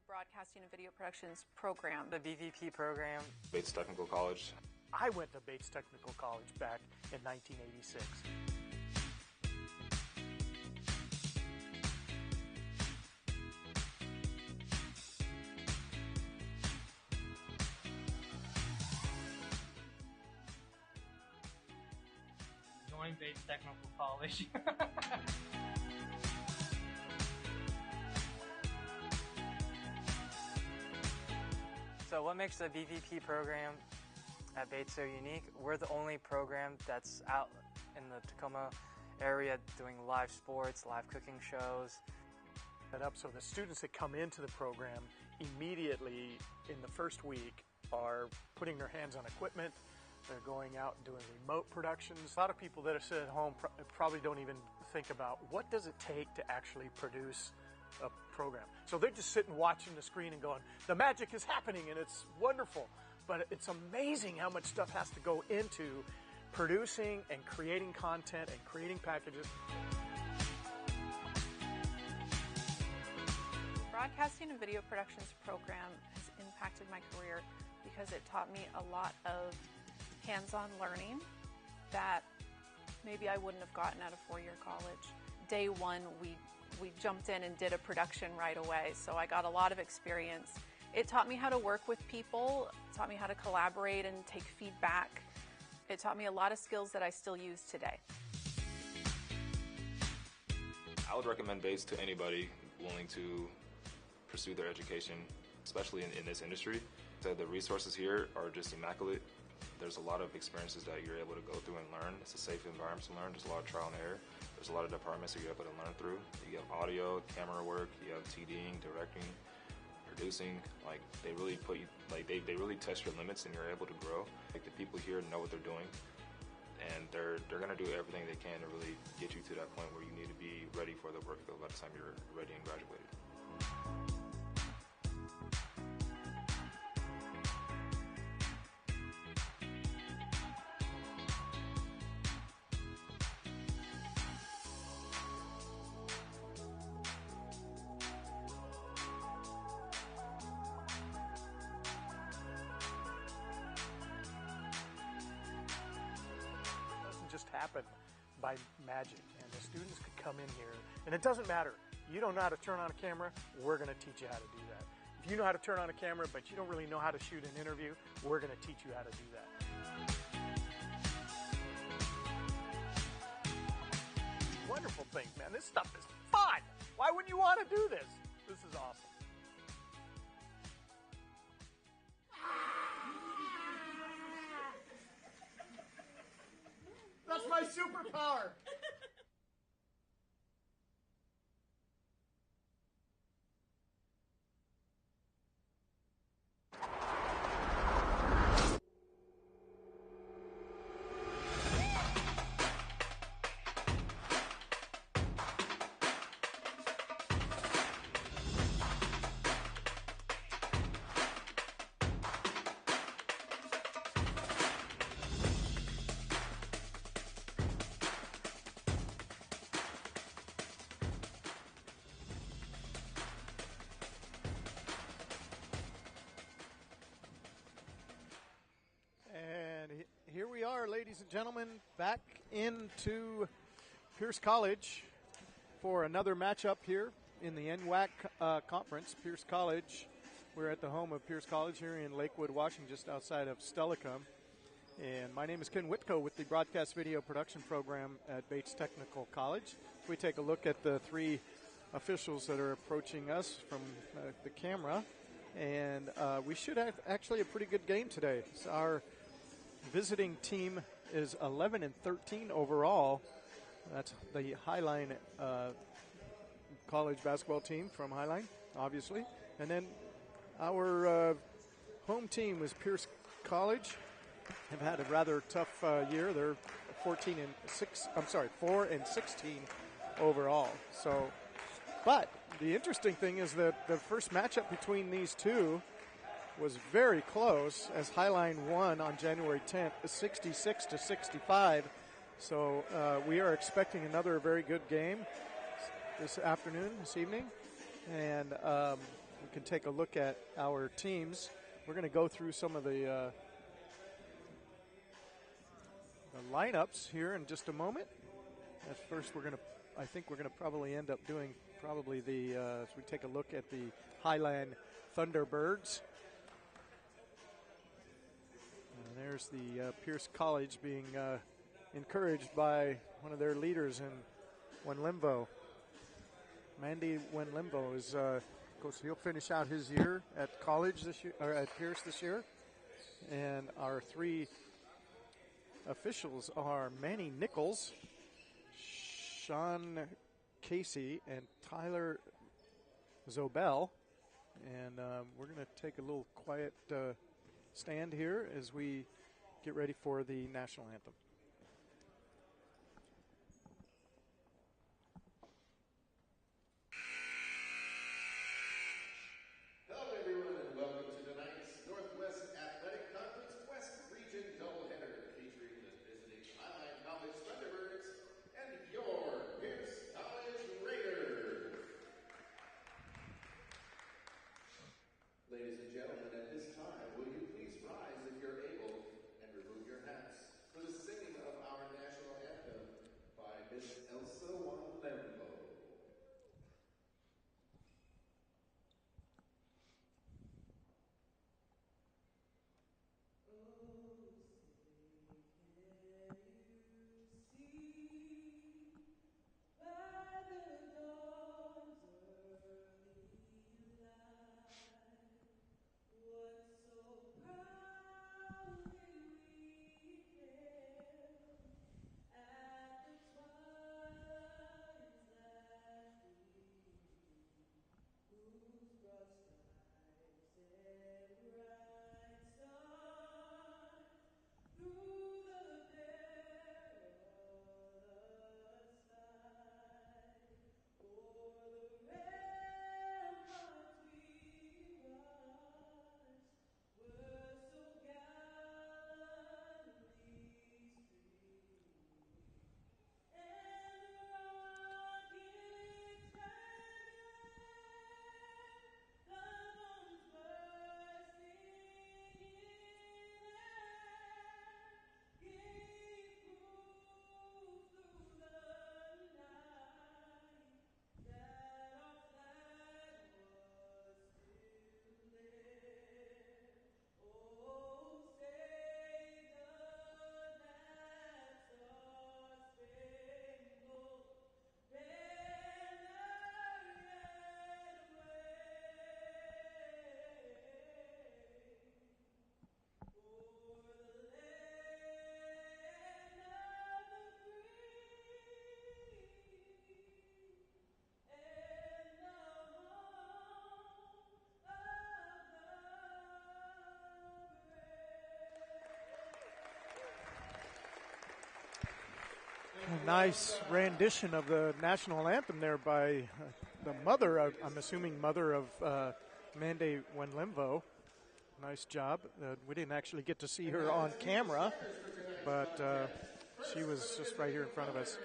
Broadcasting and Video Productions program. The BVP program. Bates Technical College. I went to Bates Technical College back in 1986. Join Bates Technical College. So what makes the BVP program at Bates so unique? We're the only program that's out in the Tacoma area doing live sports, live cooking shows. Set up so the students that come into the program immediately in the first week are putting their hands on equipment. They're going out and doing remote productions. A lot of people that are sitting at home probably don't even think about what does it take to actually produce a program. So they're just sitting watching the screen and going, the magic is happening and it's wonderful. But it's amazing how much stuff has to go into producing and creating content and creating packages. The Broadcasting and Video Productions program has impacted my career because it taught me a lot of hands-on learning that maybe I wouldn't have gotten at a four-year college. Day one, we jumped in and did a production right away, so I got a lot of experience. It taught me how to work with people, it taught me how to collaborate and take feedback. It taught me a lot of skills that I still use today. I would recommend Bates to anybody willing to pursue their education, especially in this industry. So the resources here are just immaculate. There's a lot of experiences that you're able to go through and learn. It's a safe environment to learn. There's a lot of trial and error. There's a lot of departments that you're able to learn through. You have audio, camera work, you have TDing, directing, producing. Like they really put you, like they really test your limits and you're able to grow. Like the people here know what they're doing, and they're gonna do everything they can to really get you to that point where you need to be ready for the work field by the time you're ready and graduated. Just happen by magic, and the students could come in here, and it doesn't matter. You don't know how to turn on a camera, we're going to teach you how to do that. If you know how to turn on a camera but you don't really know how to shoot an interview, we're going to teach you how to do that. Wonderful thing, man. This stuff is fun. Why wouldn't you want to do this? This is awesome. That's my superpower. And here we are, ladies and gentlemen, back into Pierce College for another matchup here in the NWAC conference. Pierce College, we're at the home of Pierce College here in Lakewood, Washington, just outside of Stellicum. And my name is Ken Whitco with the Broadcast Video Production Program at Bates Technical College. We take a look at the three officials that are approaching us from the camera. And we should have actually a pretty good game today. So our visiting team is 11-13 overall. That's the Highline college basketball team from Highline, obviously. And then our home team was Pierce College. Have had a rather tough year. They're 4 and 16 overall. So, but the interesting thing is that the first matchup between these two was very close, as Highline won on January 10th, 66-65. So we are expecting another very good game this evening. And we can take a look at our teams. We're going to go through some of the lineups here in just a moment. At first, I think we're going to probably end up doing as we take a look at the Highland Thunderbirds. And there's the Pierce College being encouraged by one of their leaders in Wenlimvo. Mandy Wenlimvo is, of course, he'll finish out his year at college this year, or at Pierce this year. And our three officials are Manny Nichols, Sean Casey, and Tyler Zobel. And we're going to take a little quiet stand here as we get ready for the national anthem. A nice rendition of the national anthem there by the mother, I'm assuming mother of Mandy Wenlimvo. Nice job. We didn't actually get to see her on camera, but she was just right here in front of us.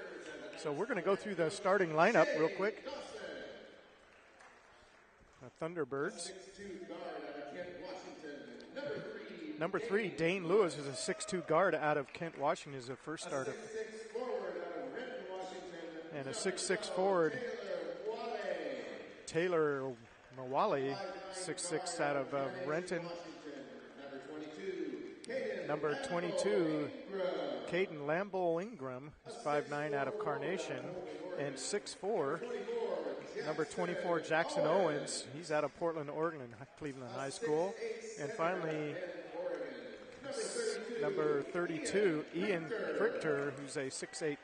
So we're going to go through the starting lineup real quick. The Thunderbirds. Number 3, Dane Lewis is a 6'2 guard out of Kent, Washington, is a first starter. And a 6'6 forward, Taylor Mawali, 6'6 out of Renton. Number 22, Caden Lambeau Ingram, is 5'9 out of Carnation. And 6'4, number 24, Jackson Owens, he's out of Portland, Oregon, Cleveland High School. And finally, number 32, Ian Frichter, who's a 6'8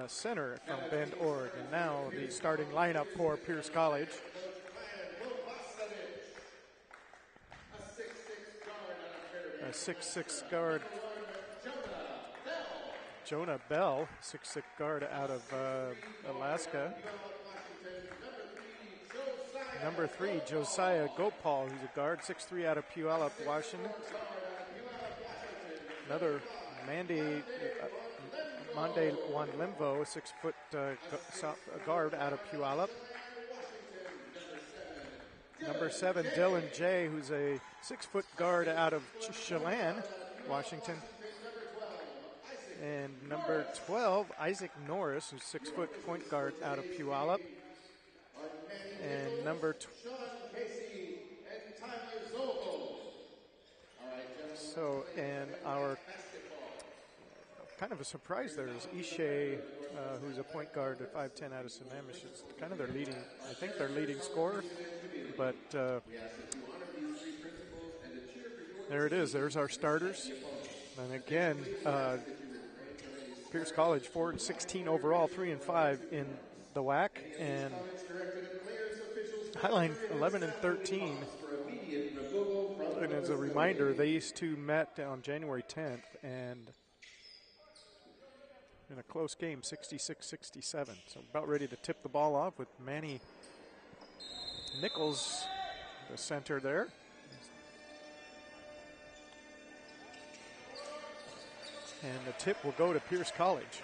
center from Bend, Oregon. Now the starting lineup for Pierce College. A 6'6 guard, Jonah Bell, 6'6 guard out of Alaska. Number 3, Josiah Gopal, who's a guard, 6'3 out of Puyallup, Washington. Another Mandy Wenlimvo, 6 foot guard out of Puyallup. number 7, Dylan Jay, who's a 6-foot guard out of Chelan, Washington. And number 12, Isaac Norris, who's 6-foot point guard out of Puyallup. And number and our kind of a surprise there is Ishe, who's a point guard at 5'10" out of Sammamish. It's kind of their leading, I think their leading scorer. But there it is. There's our starters. And again, Pierce College 4-16 overall, 3-5 in the WAC, and Highline 11-13. And as a reminder, these two met on January 10th, and in a close game, 66-67. So about ready to tip the ball off with Manny Nichols, the center there. And the tip will go to Pierce College.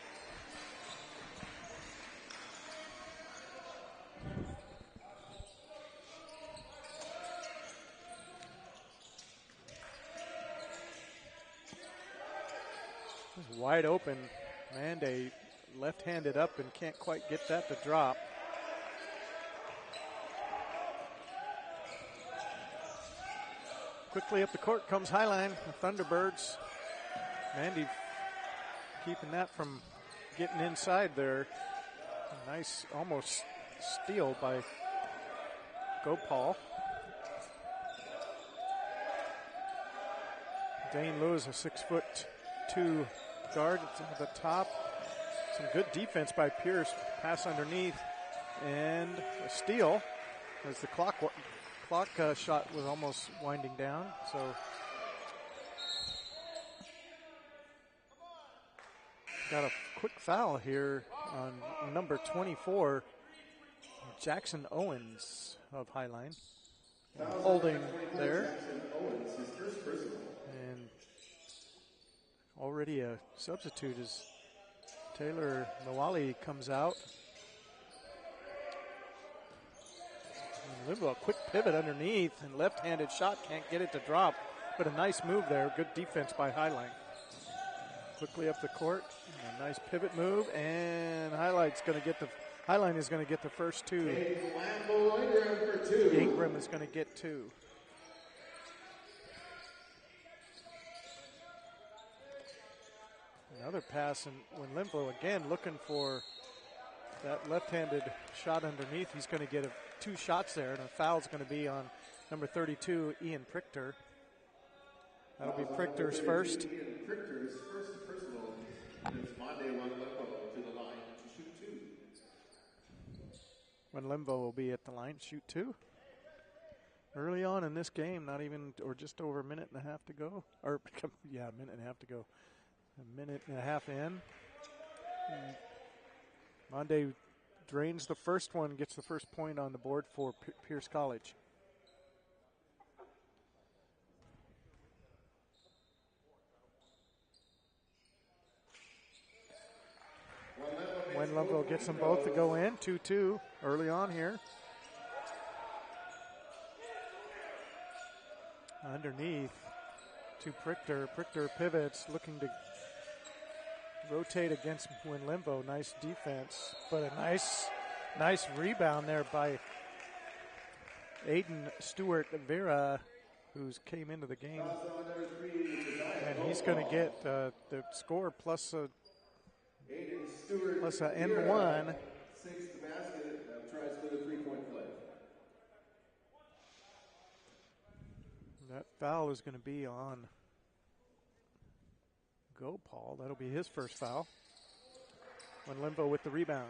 Wide open. Mande left-handed up and can't quite get that to drop. Quickly up the court comes Highline, the Thunderbirds. Mandy keeping that from getting inside there. A nice almost steal by Gopal. Dane Lewis, a 6'2" guard at the top. Some good defense by Pierce. Pass underneath and a steal as the clock shot was almost winding down. So got a quick foul here on number 24, Jackson Owens of Highline. Holding there. And already a substitute as Taylor Nawali comes out. And a quick pivot underneath and left-handed shot, can't get it to drop, but a nice move there. Good defense by Highline. Quickly up the court, a nice pivot move, and Highline is going to get the first two. Ingram is going to get two. Another pass, and when Limbo again looking for that left-handed shot underneath, he's going to get two shots there, and a foul's going to be on number 32, Ian Prichter. That'll be Prichter's first. When Limbo will be at the line, shoot two. Early on in this game, not even, or just over a minute and a half to go. Or, yeah, a minute and a half to go. A minute and a half in. Monday drains the first one, gets the first point on the board for Pierce College. When Lumbo gets them both to go in, 2-2 early on here. Underneath to Prichter. Prichter pivots, looking to rotate against Win Limbo. Nice defense, but a nice rebound there by Aiden Stewart Vera, who's came into the game. And he's going to get the score plus a N1. Sixth basket, tries for the three-point play. That foul is going to be on Gopal. That'll be his first foul. When Limbo with the rebound.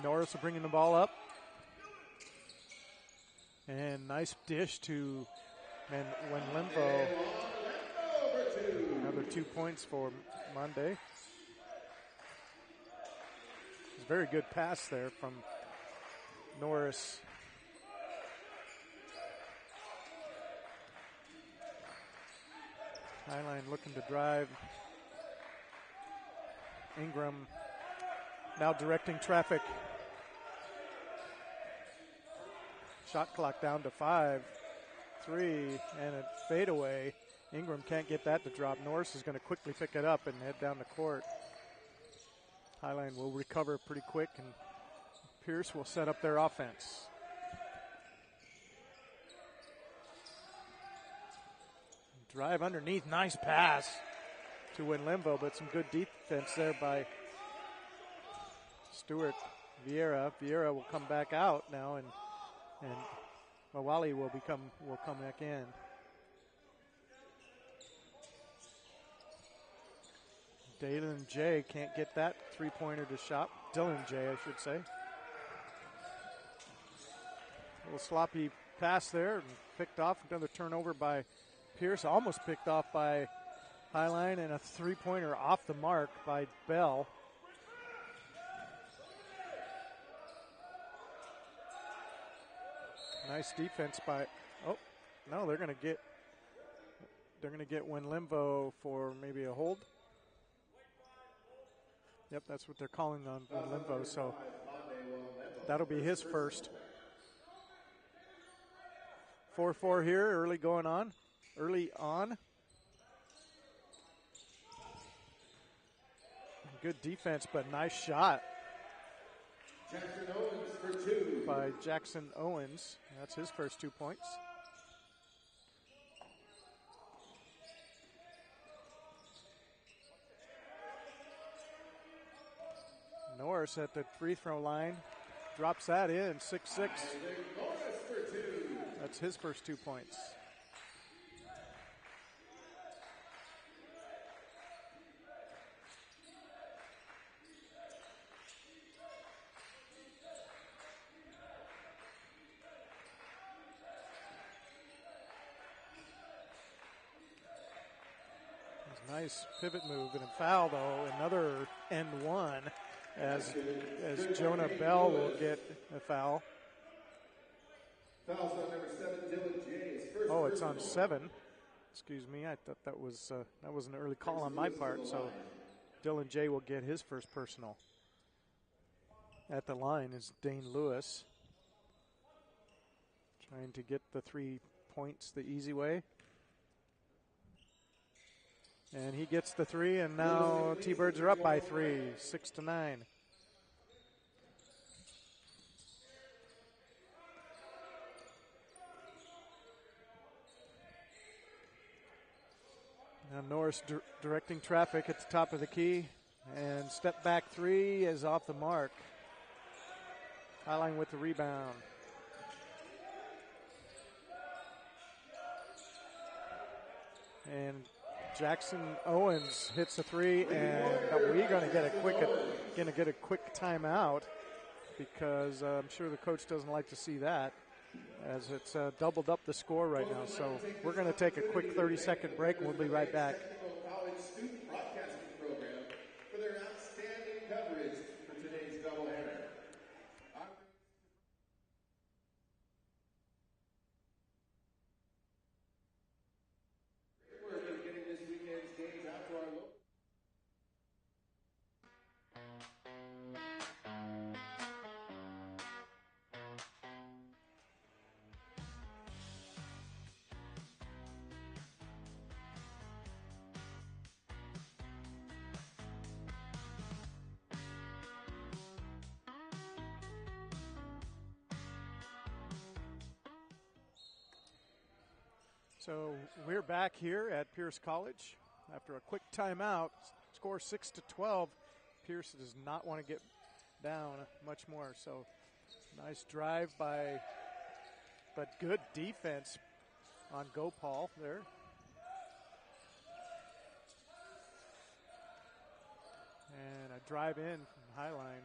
Norris will bringing the ball up. And nice dish to When Limbo. Another 2 points for Monday. It's a very good pass there from Norris. Highline looking to drive. Ingram now directing traffic. Shot clock down to 5. 3 and a fadeaway. Ingram can't get that to drop. Norris is going to quickly pick it up and head down the court. Highline will recover pretty quick, and Pierce will set up their offense. Drive underneath, nice pass to Winlimbo, but some good defense there by Stewart. Vieira will come back out now, and Mawali will come back in. Dylan J can't get that three-pointer to shot. Dylan J, I should say. A little sloppy pass there, and picked off. Another turnover by Pierce, almost picked off by Highline, and a three-pointer off the mark by Bell. Nice defense by, oh, no, they're going to get Winlimbo for maybe a hold. Yep, that's what they're calling on Winlimbo, so that'll be his first. 4-4 here, early on. Good defense, but nice shot Jackson Owens for 2. by Jackson Owens. That's his first 2 points. Norris at the free throw line. Drops that in, 6-6. Norris for 2. That's his first 2 points. Nice pivot move and a foul, though. Another and one as Jonah Bell will get a foul. Fouls on number 7, Dylan J. His first Oh, it's on personal. 7. Excuse me. I thought that was an early call on my part. So Dylan J will get his first personal. At the line is Dane Lewis, trying to get the 3 points the easy way. And he gets the 3, and now T-Birds are up by 3, 6-9. Now Norris directing traffic at the top of the key, and step back 3 is off the mark. Highline with the rebound. And Jackson Owens hits a 3, and we're going to get a quick timeout because I'm sure the coach doesn't like to see that, as it's doubled up the score right now. So we're going to take a quick 30-second break, and we'll be right back. College Student Broadcasting Program for their outstanding coverage for today's doubleheader. We're getting this weekend's games out to our local. So we're back here at Pierce College after a quick timeout. Score 6-12. Pierce does not want to get down much more. So nice drive but good defense on Gopal there. And a drive in from Highline.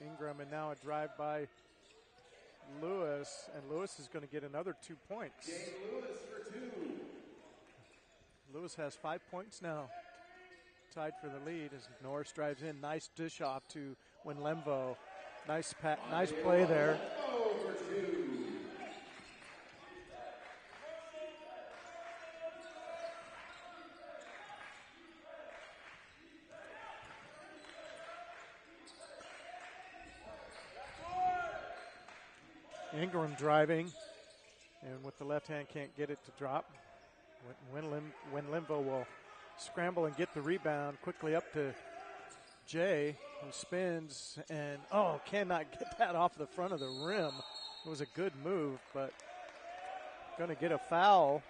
Ingram, and now a drive by Lewis, and Lewis is going to get another 2 points. Dane Lewis for 2. Lewis has 5 points now, tied for the lead as Norris drives in. Nice dish off to Winlembo. Nice play there. For 2. Ingram driving, and with the left hand can't get it to drop. When Limvo will scramble and get the rebound quickly up to Jay, who spins and, cannot get that off the front of the rim. It was a good move, but going to get a foul.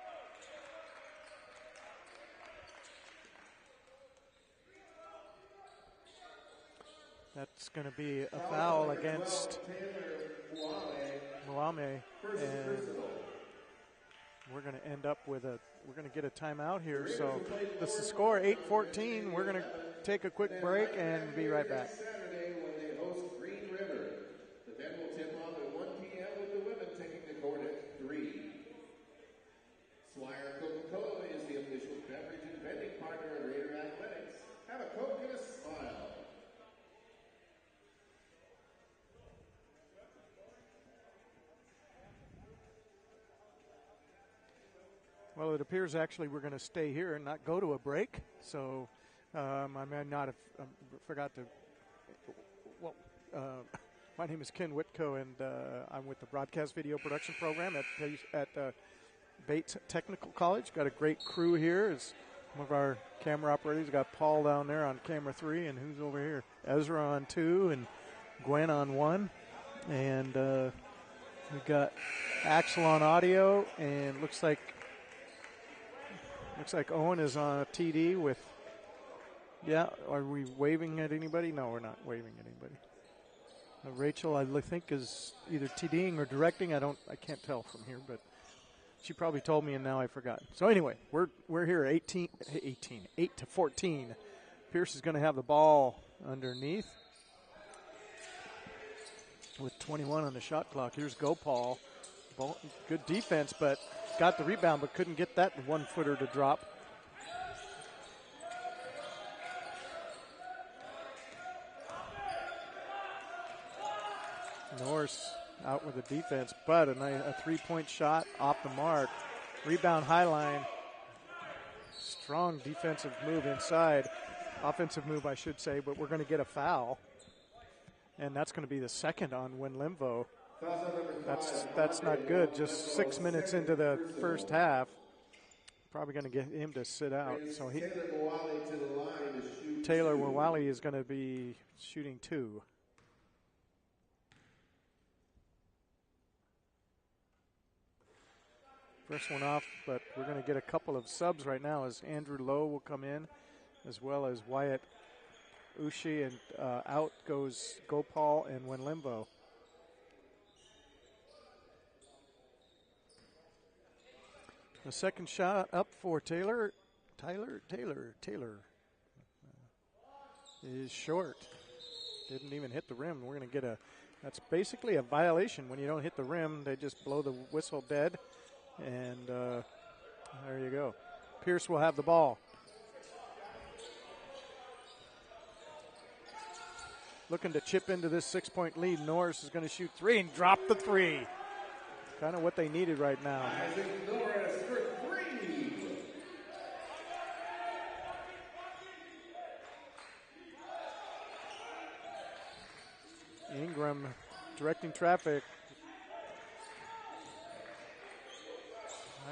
That's going to be a foul against Mwame, and we're going to end up with we're going to get a timeout here. So this is the score, 8-14. We're going to take a quick break and be right back. Saturday when they host Green River. The event will tip off at 1 p.m. with the women taking the court at 3. Swire Coca-Cola is the official beverage and vending partner of Raider Athletics. Have a Coke and a smile. Well, it appears actually we're going to stay here and not go to a break. So I may not have forgot to. Well, my name is Ken Whitco, and I'm with the Broadcast Video Production Program at Bates Technical College. Got a great crew here. Is some of our camera operators. Got Paul down there on camera 3, and who's over here? Ezra on 2, and Gwen on 1, and we got Axel on audio, and looks like Owen is on a TD with. Yeah, are we waving at anybody? No, we're not waving at anybody. Rachel, I think, is either TDing or directing. I can't tell from here, but she probably told me, and now I forgot. So anyway, we're here 8-14. Pierce is going to have the ball underneath with 21 on the shot clock. Here's Gopal. Ball, good defense, but got the rebound, but couldn't get that one-footer to drop. Norris out with the defense, but a three-point shot off the mark. Rebound Highline. Strong defensive move inside. Offensive move, I should say, but we're going to get a foul. And that's going to be the second on Win Limvo. That's not good. Just 6 minutes into the first half. Probably going to get him to sit out. So Taylor Wawali is going to be shooting 2. First one off, but we're going to get a couple of subs right now as Andrew Lowe will come in, as well as Wyatt Ushi, and out goes Gopal and Wenlimbo. The second shot up for Taylor is short. Didn't even hit the rim. We're going to get that's basically a violation. When you don't hit the rim, they just blow the whistle dead. And there you go. Pierce will have the ball. Looking to chip into this 6-point lead. Norris is going to shoot 3 and drop the 3. Kind of what they needed right now. Norris for 3. Ingram directing traffic.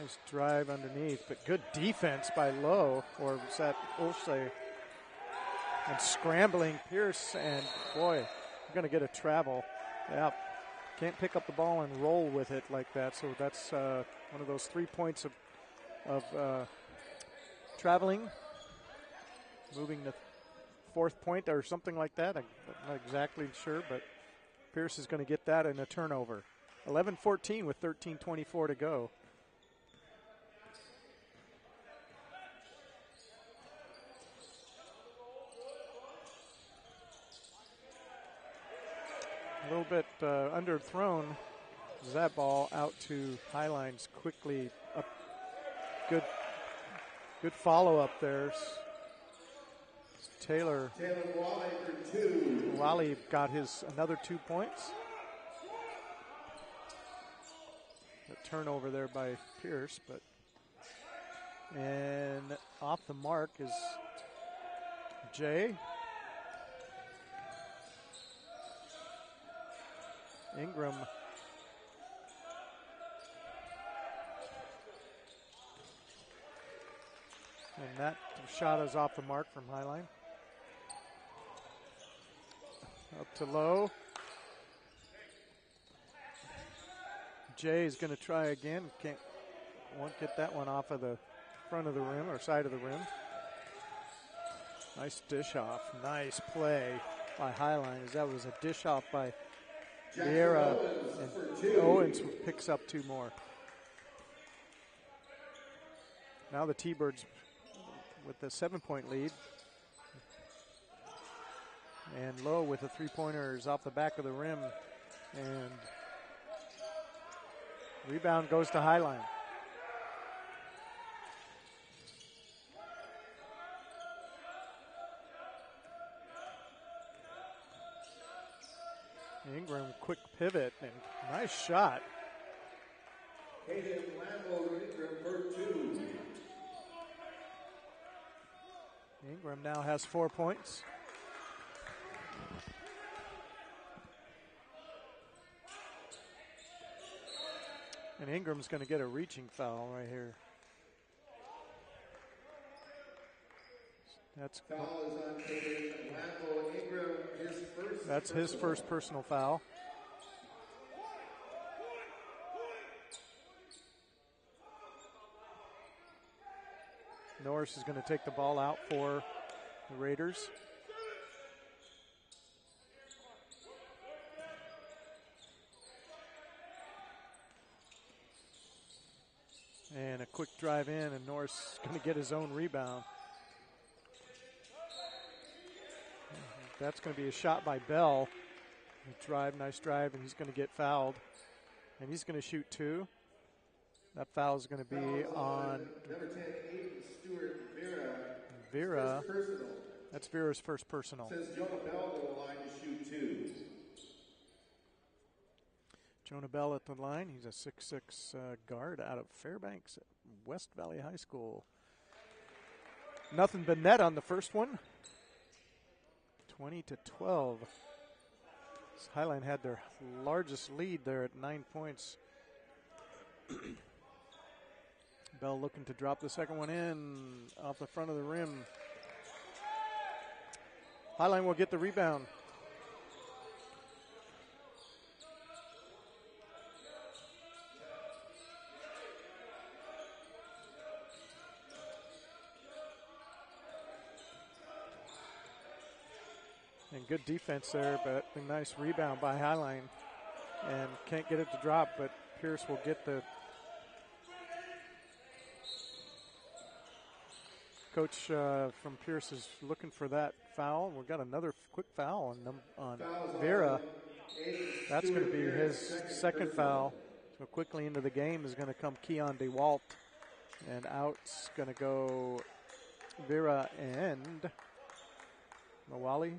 Nice drive underneath, but good defense by Lowe, or was that Olsey? And scrambling Pierce, and boy, we're going to get a travel. Yeah, can't pick up the ball and roll with it like that, so that's one of those 3 points of traveling. Moving to 4th point or something like that. I'm not exactly sure, but Pierce is going to get that and a turnover. 11-14 with 13:24 to go. A little bit underthrown. That ball out to Highlines quickly. Up. Good follow-up there. Taylor Wally for 2. Wally got his another 2 points. A turnover there by Pierce, and off the mark is Jay. Ingram that shot is off the mark from Highline. Up to low. Jay is going to try again. Won't get that one off of the front of the rim or side of the rim. Nice dish off. Nice play by Highline, as that was a dish off by Vieira, and Owens picks up 2 more. Now the T-Birds with the 7-point lead. And Lowe with a 3-pointer is off the back of the rim. And rebound goes to Highline. Ingram, quick pivot, and nice shot. Hayden Lambo Ingram for 2. Ingram now has 4 points. And Ingram's going to get a reaching foul right here. That's Foul is on Hayden Lambo Ingram, That's his first personal foul. Norris is going to take the ball out for the Raiders. And a quick drive in, and Norris is going to get his own rebound. That's going to be a shot by Bell. Nice drive, and he's going to get fouled. And he's going to shoot 2. That foul is going to be on number 10, Aiden Stewart Vera. First personal. That's Vera's first personal. Says Jonah Bell to the line to shoot 2. Jonah Bell at the line. He's a 6'6" guard out of Fairbanks, West Valley High School. Nothing but net on the first one. 20-12. Highline had their largest lead there at 9 points. Bell looking to drop the second one in off the front of the rim. Highline will get the rebound. And good defense there, but a nice rebound by Highline. And can't get it to drop, but Pierce will get the... Coach from Pierce is looking for that foul. We've got another quick foul on Vera. That's going to be his second foul. So quickly into the game is going to come Keon DeWalt. And out's going to go Vera and Mawali.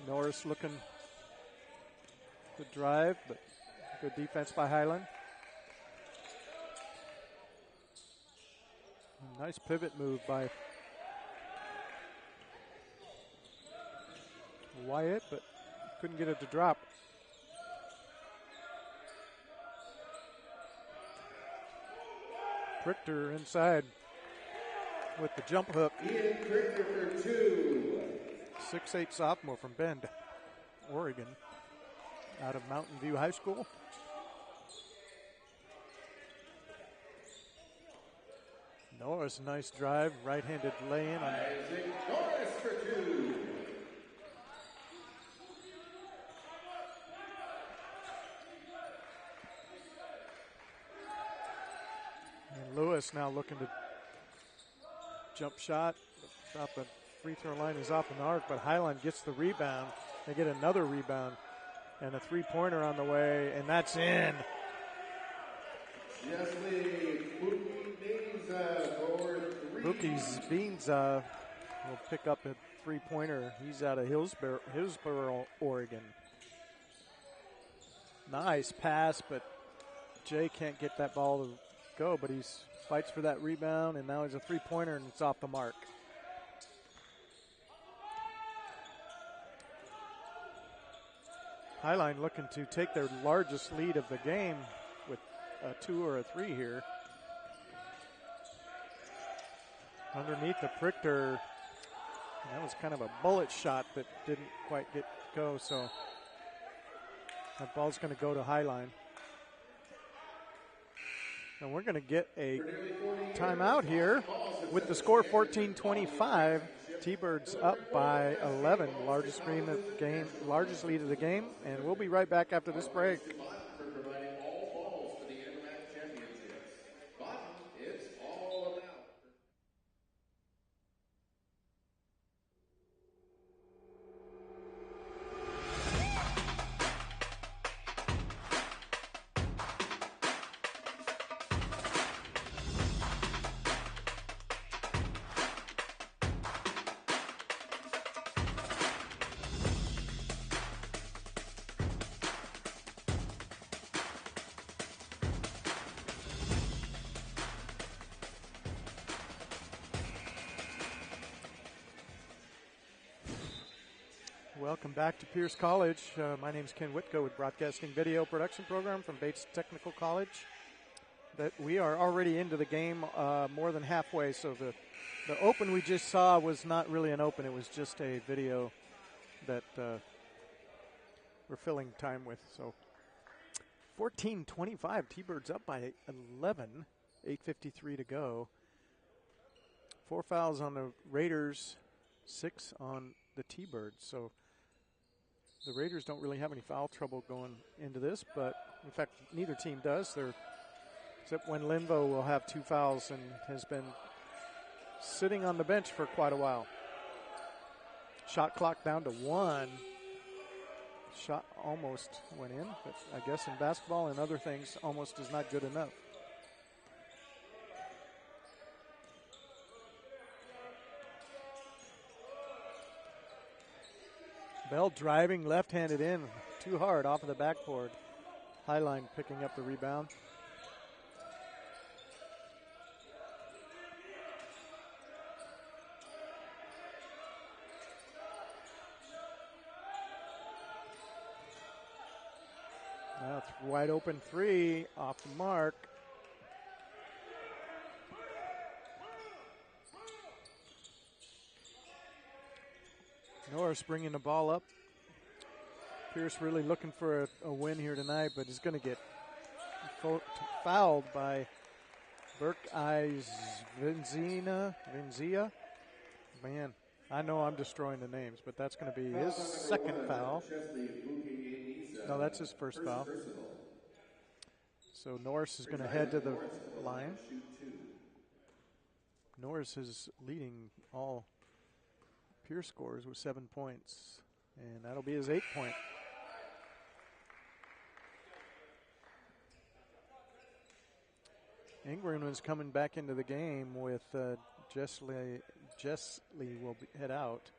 Norris looking to drive, but good defense by Highland. Nice pivot move by Wyatt, but couldn't get it to drop. Prichter inside with the jump hook. Ian Prichter for 2. 6'8" sophomore from Bend, Oregon, out of Mountain View High School. Norris, nice drive, right-handed lay-in. Isaac Norris for 2. And Lewis now looking to jump shot. About the free throw line is off an arc, but Highline gets the rebound. They get another rebound and a three-pointer on the way, and that's in. Buki's Beans will pick up a three-pointer. He's out of Hillsboro, Oregon. Nice pass, but Jay can't get that ball to go, but he fights for that rebound, and now he's a three-pointer, and it's off the mark. Highline looking to take their largest lead of the game with a 2 or a 3 here. Underneath the Prichter, that was kind of a bullet shot that didn't quite go, so that ball's going to go to Highline. And we're going to get a timeout here with the score 14-25. T-Birds up by 11, largest lead of the game, and we'll be right back after this break. For providing all balls for the NWAC championships. Button, it's all about. Welcome back to Pierce College. My name is Ken Whitko with Broadcasting Video Production Program from Bates Technical College. That we are already into the game, more than halfway, so the open we just saw was not really an open. It was just a video that we're filling time with. So 14-25, T-Birds up by 11, 8:53 to go. 4 fouls on the Raiders, 6 on the T-Birds. So the Raiders don't really have any foul trouble going into this, but in fact, neither team does. Except when Linvo will have 2 fouls and has been sitting on the bench for quite a while. Shot clock down to 1. Shot almost went in, but I guess in basketball and other things, almost is not good enough. Bell driving left-handed in, too hard off of the backboard. Highline picking up the rebound. Now it's wide open 3 off the mark. Norris bringing the ball up. Pierce really looking for a win here tonight, but is going to get fouled by Venzia. Man, I know I'm destroying the names, but that's going to be his second foul. No, that's his first foul. So Norris is going to head to the line. Norris is leading all Pierce scores with 7 points, and that'll be his 8th point. Ingram is coming back into the game with Jessley will head out.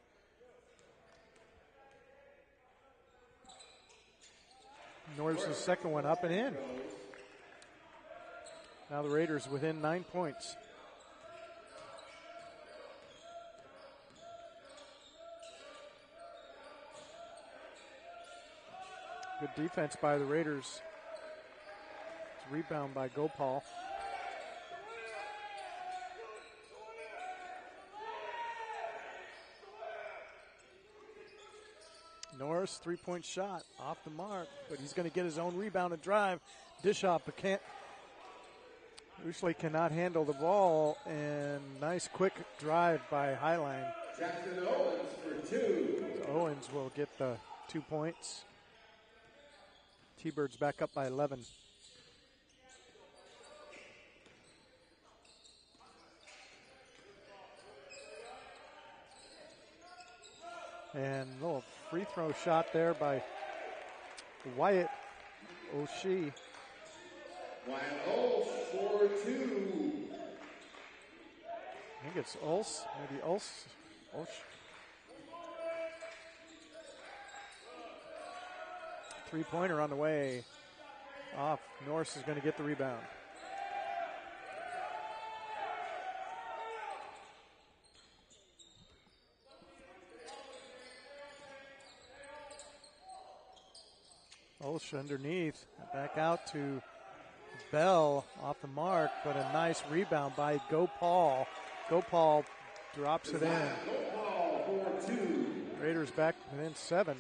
Norris' second one up and in. Now the Raiders within 9 points. Good defense by the Raiders. It's a rebound by Gopal. Norris, 3-point shot off the mark, but he's going to get his own rebound and drive. Dish off, but can't. Ushley cannot handle the ball, and nice quick drive by Highline. Jackson Owens for 2. So Owens will get the 2 points. T-Birds back up by 11. And a little free throw shot there by Wyatt O'Shea. Wyatt Ols for 2. I think it's Ulse, maybe Ulse. Three-pointer on the way. Off. Norris is going to get the rebound. Olsh underneath. Back out to Bell off the mark, but a nice rebound by Gopal. Gopal drops it in. Raiders back within 7.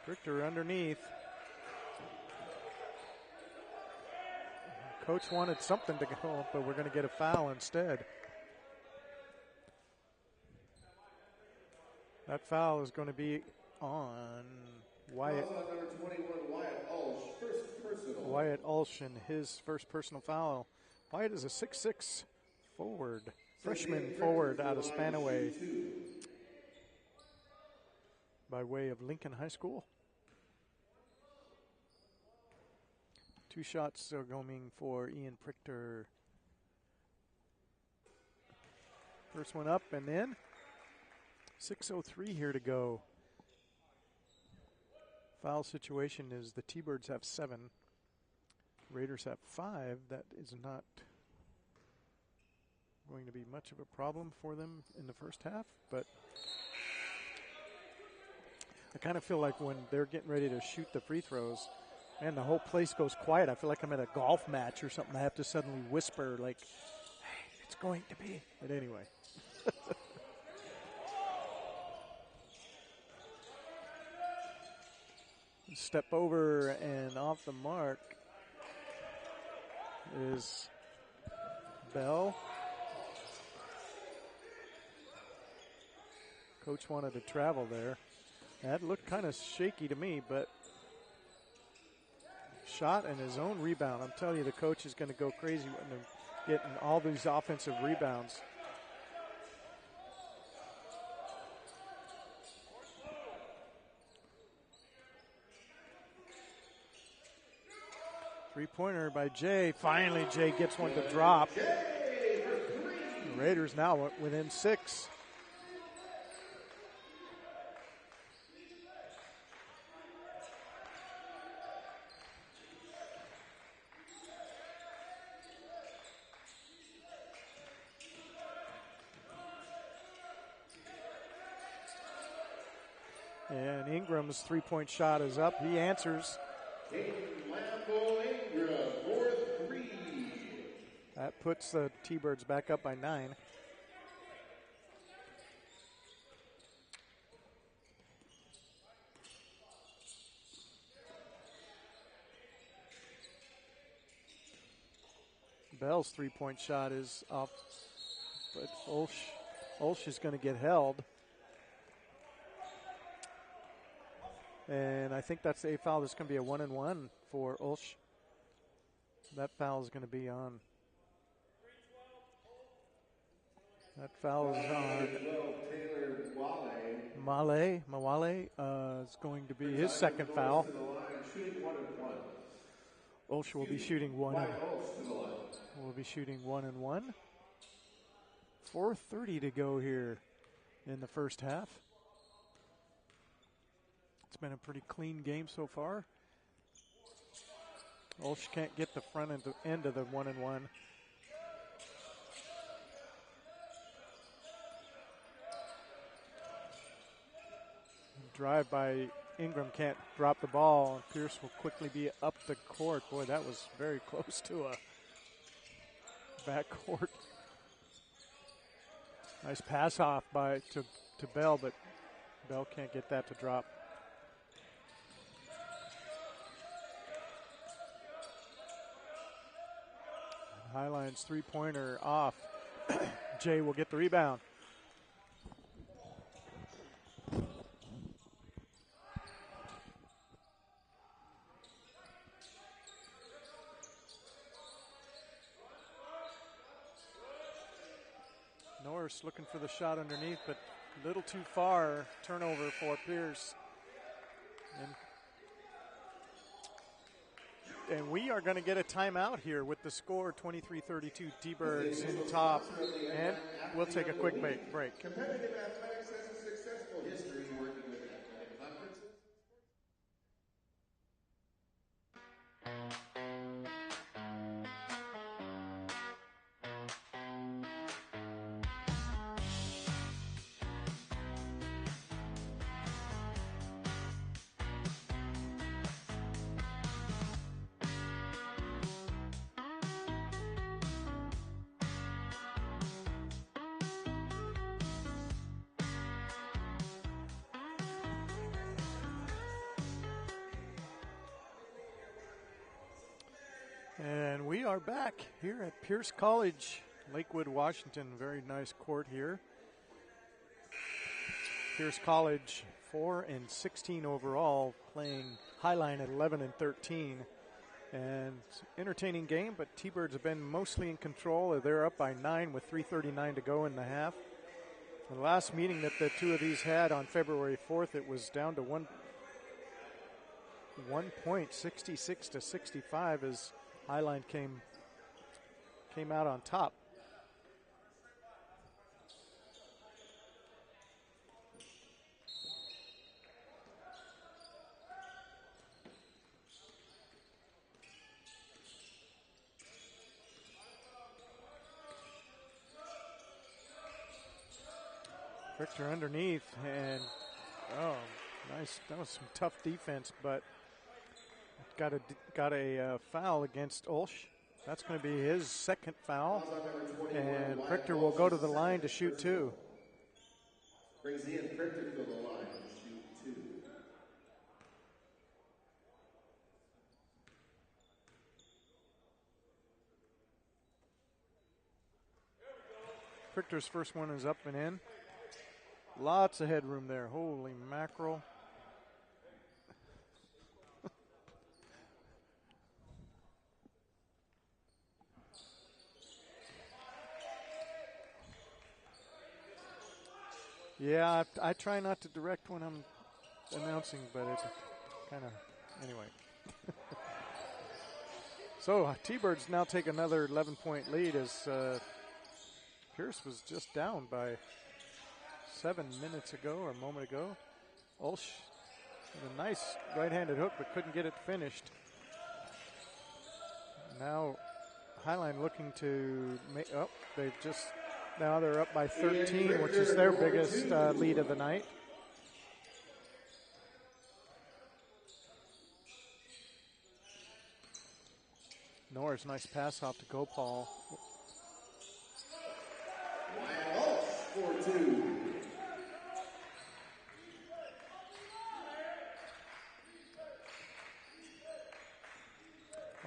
Richter underneath. Coach wanted something to go, but we're going to get a foul instead. That foul is going to be on Wyatt. Wyatt Ulsh and his first personal foul. Wyatt is a 6'6" forward, freshman forward out of Spanaway by way of Lincoln High School. 2 shots are going for Ian Prichter. First one up and in. 6:03 here to go. Foul situation is the T-Birds have 7. Raiders have 5. That is not going to be much of a problem for them in the first half, but I kind of feel like when they're getting ready to shoot the free throws and the whole place goes quiet, I feel like I'm at a golf match or something. I have to suddenly whisper like, hey, it's going to be. But anyway. Step over and off the mark is Bell. Coach wanted to travel there. That looked kind of shaky to me, but shot and his own rebound. I'm telling you, the coach is going to go crazy when they're getting all these offensive rebounds. Three-pointer by Jay. Finally, Jay gets one to drop. The Raiders now within 6. And Ingram's three-point shot is up. He answers. That puts the T-Birds back up by 9. Bell's three-point shot is off, but Olsh is going to get held. And I think that's a foul. That's going to be a 1-and-1 for Olsh. That foul is going to be on. That foul is on Mawale is going to be his second foul. Olsh will be shooting 1-and-1. 4:30 to go here in the first half. It's been a pretty clean game so far. Olsh can't get the front end of the 1-and-1. Drive by Ingram, can't drop the ball, and Pierce will quickly be up the court. Boy, that was very close to a backcourt. Nice pass off to Bell, but Bell can't get that to drop. Highline's three-pointer off. Jay will get the rebound. Norris looking for the shot underneath, but a little too far. Turnover for Pierce. And we are going to get a timeout here with the score 23-32, T-Birds in top. And we'll take a quick break. Competitive athletics has a successful history working with athletic conferences. And we are back here at Pierce College, Lakewood, Washington. Very nice court here. Pierce College 4-16 overall, playing Highline at 11-13. And entertaining game, but T-Birds have been mostly in control. They're up by 9 with 3:39 to go in the half. The last meeting that the two of these had on February 4th, it was down to one point, 66-65, as Highline came out on top. Richter underneath, and nice. That was some tough defense, but got a foul against Olsch. That's going to be his second foul, and Richter will go to the line to shoot two. Brings Ian Richter to the line to shoot two. Richter's first one is up and in. Lots of headroom there. Holy mackerel. Yeah, I try not to direct when I'm announcing, but it's kind of, anyway. So T-Birds now take another 11-point lead as Pierce was just down by 7 minutes ago or a moment ago. Olsch with a nice right-handed hook, but couldn't get it finished. Now Highline looking to make, now they're up by 13, which is their biggest lead of the night. Norris, nice pass off to Gopal. For two.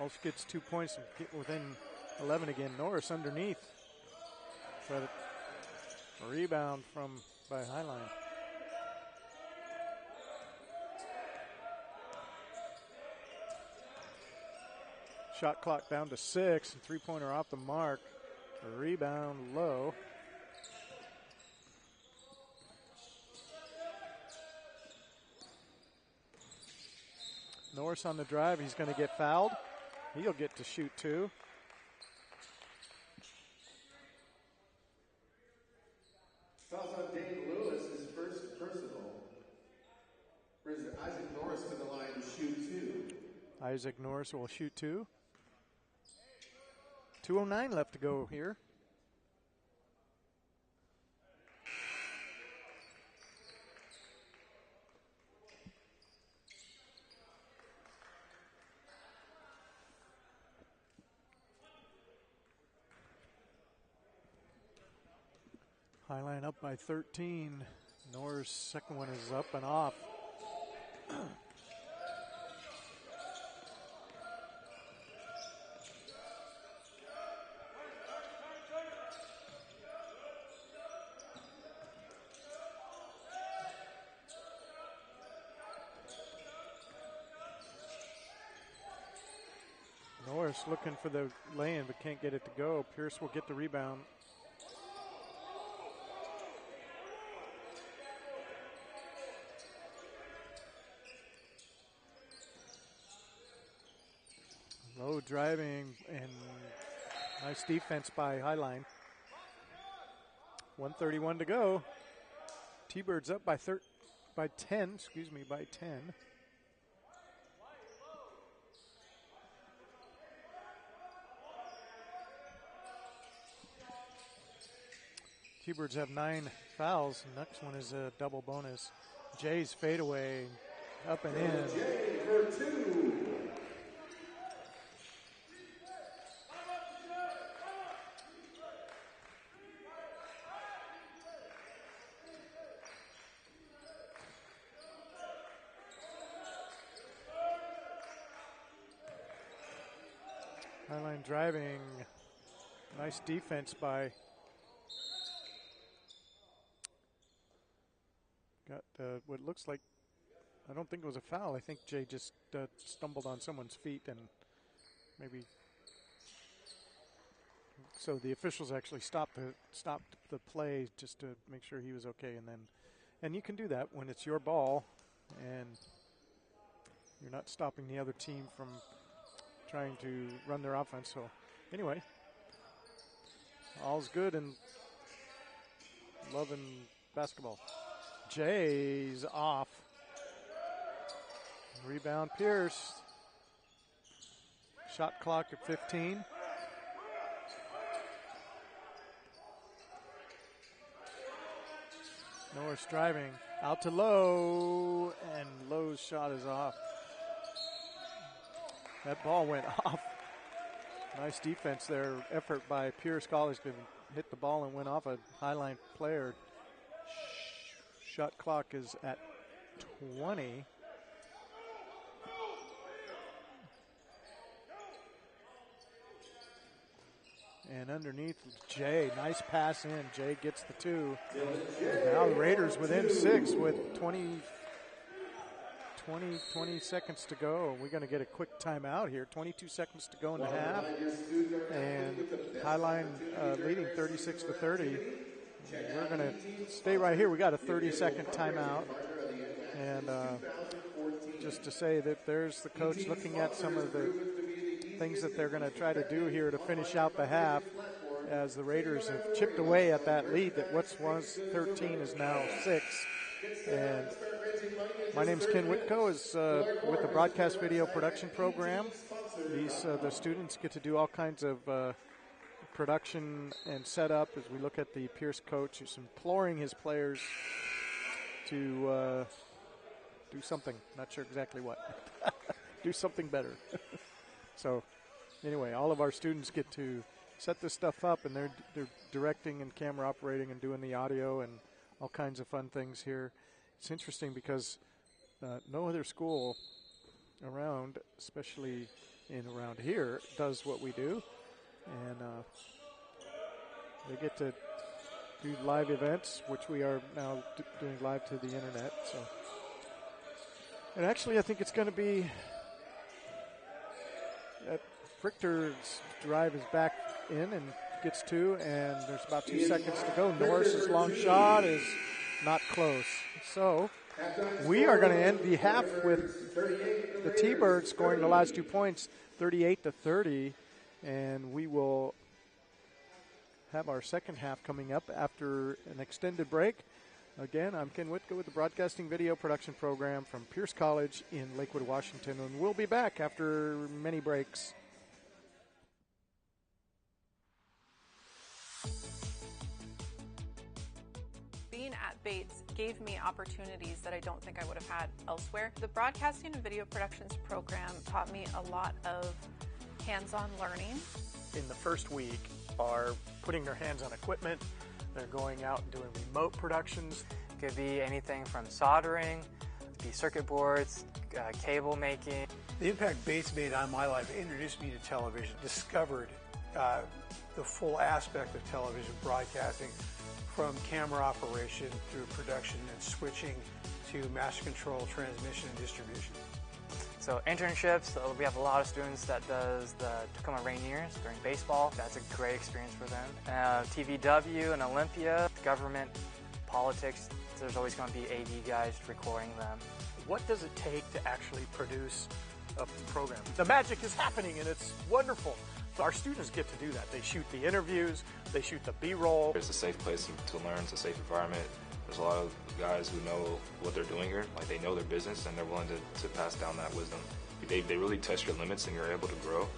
Olsch gets 2 points and get within 11 again. Norris underneath. But a rebound by Highline. Shot clock down to 6, and three-pointer off the mark. A rebound low. Norris on the drive. He's going to get fouled. He'll get to shoot two. Fouls on Dave Lewis, his first personal. Brings Isaac Norris to the line to shoot two. Isaac Norris will shoot two. 2:09 left to go here. Highline up by 13. Norris' second one is up and off. Norris looking for the lay-in but can't get it to go. Pierce will get the rebound. Low driving and nice defense by Highline. 1:31 to go. T-Birds up by 10. T-Birds have 9 fouls. Next one is a double bonus. Jay's fadeaway up and in. Jay for two. Highline driving. Nice defense by. Got what looks like, I don't think it was a foul. I think Jay just stumbled on someone's feet and maybe. So the officials actually stopped the play just to make sure he was okay, and you can do that when it's your ball and you're not stopping the other team from trying to run their offense. So anyway, all's good in love and basketball. Jay's off. Rebound Pierce. Shot clock at 15. Norris driving out to Lowe, and Lowe's shot is off. That ball went off. Nice defense there. Effort by Pierce College to hit the ball and went off a Highline player. Shot clock is at 20. And underneath, Jay, nice pass in. Jay gets the 2. Now the Raiders within 6 with 20 seconds to go. We're going to get a quick timeout here. 22 seconds to go in the half. And Highline leading 36-30. We're going to stay right here. We got a 30-second timeout. And just to say that there's the coach looking at some of the things that they're going to try to do here to finish out the half, as the Raiders have chipped away at that lead that what was 13 is now 6. And my name's Ken Whitco, is with the Broadcast Video Production Program. The students get to do all kinds of production and setup as we look at the Pierce coach who's imploring his players to do something. Not sure exactly what. Do something better. So, anyway, all of our students get to set this stuff up, and they're directing and camera operating and doing the audio and all kinds of fun things here. It's interesting because no other school around, especially around here, does what we do, and they get to do live events, which we are now doing live to the internet. So, and actually, I think it's going to be. Richter's drive is back in and gets 2, and there's about 2 seconds to go. Norris's long shot is not close. So we are going to end the half with the T-Birds scoring the last 2 points, 38-30, and we will have our second half coming up after an extended break. Again, I'm Ken Whitco with the Broadcasting Video Production Program from Pierce College in Lakewood, Washington, and we'll be back after many breaks. Being at Bates gave me opportunities that I don't think I would have had elsewhere. The Broadcasting and Video Productions program taught me a lot of hands-on learning. In the first week are putting their hands on equipment. They're going out and doing remote productions. It could be anything from soldering, be circuit boards, cable making. The impact Bates made on my life introduced me to television, discovered the full aspect of television broadcasting, from camera operation through production and switching to master control, transmission, and distribution. So internships, we have a lot of students that does the Tacoma Rainiers during baseball. That's a great experience for them. TVW and Olympia, government, politics, there's always going to be AV guys recording them. What does it take to actually produce a program? The magic is happening, and it's wonderful. Our students get to do that. They shoot the interviews, they shoot the B-roll. It's a safe place to learn, it's a safe environment. There's a lot of guys who know what they're doing here, like they know their business and they're willing to pass down that wisdom. They really test your limits and you're able to grow.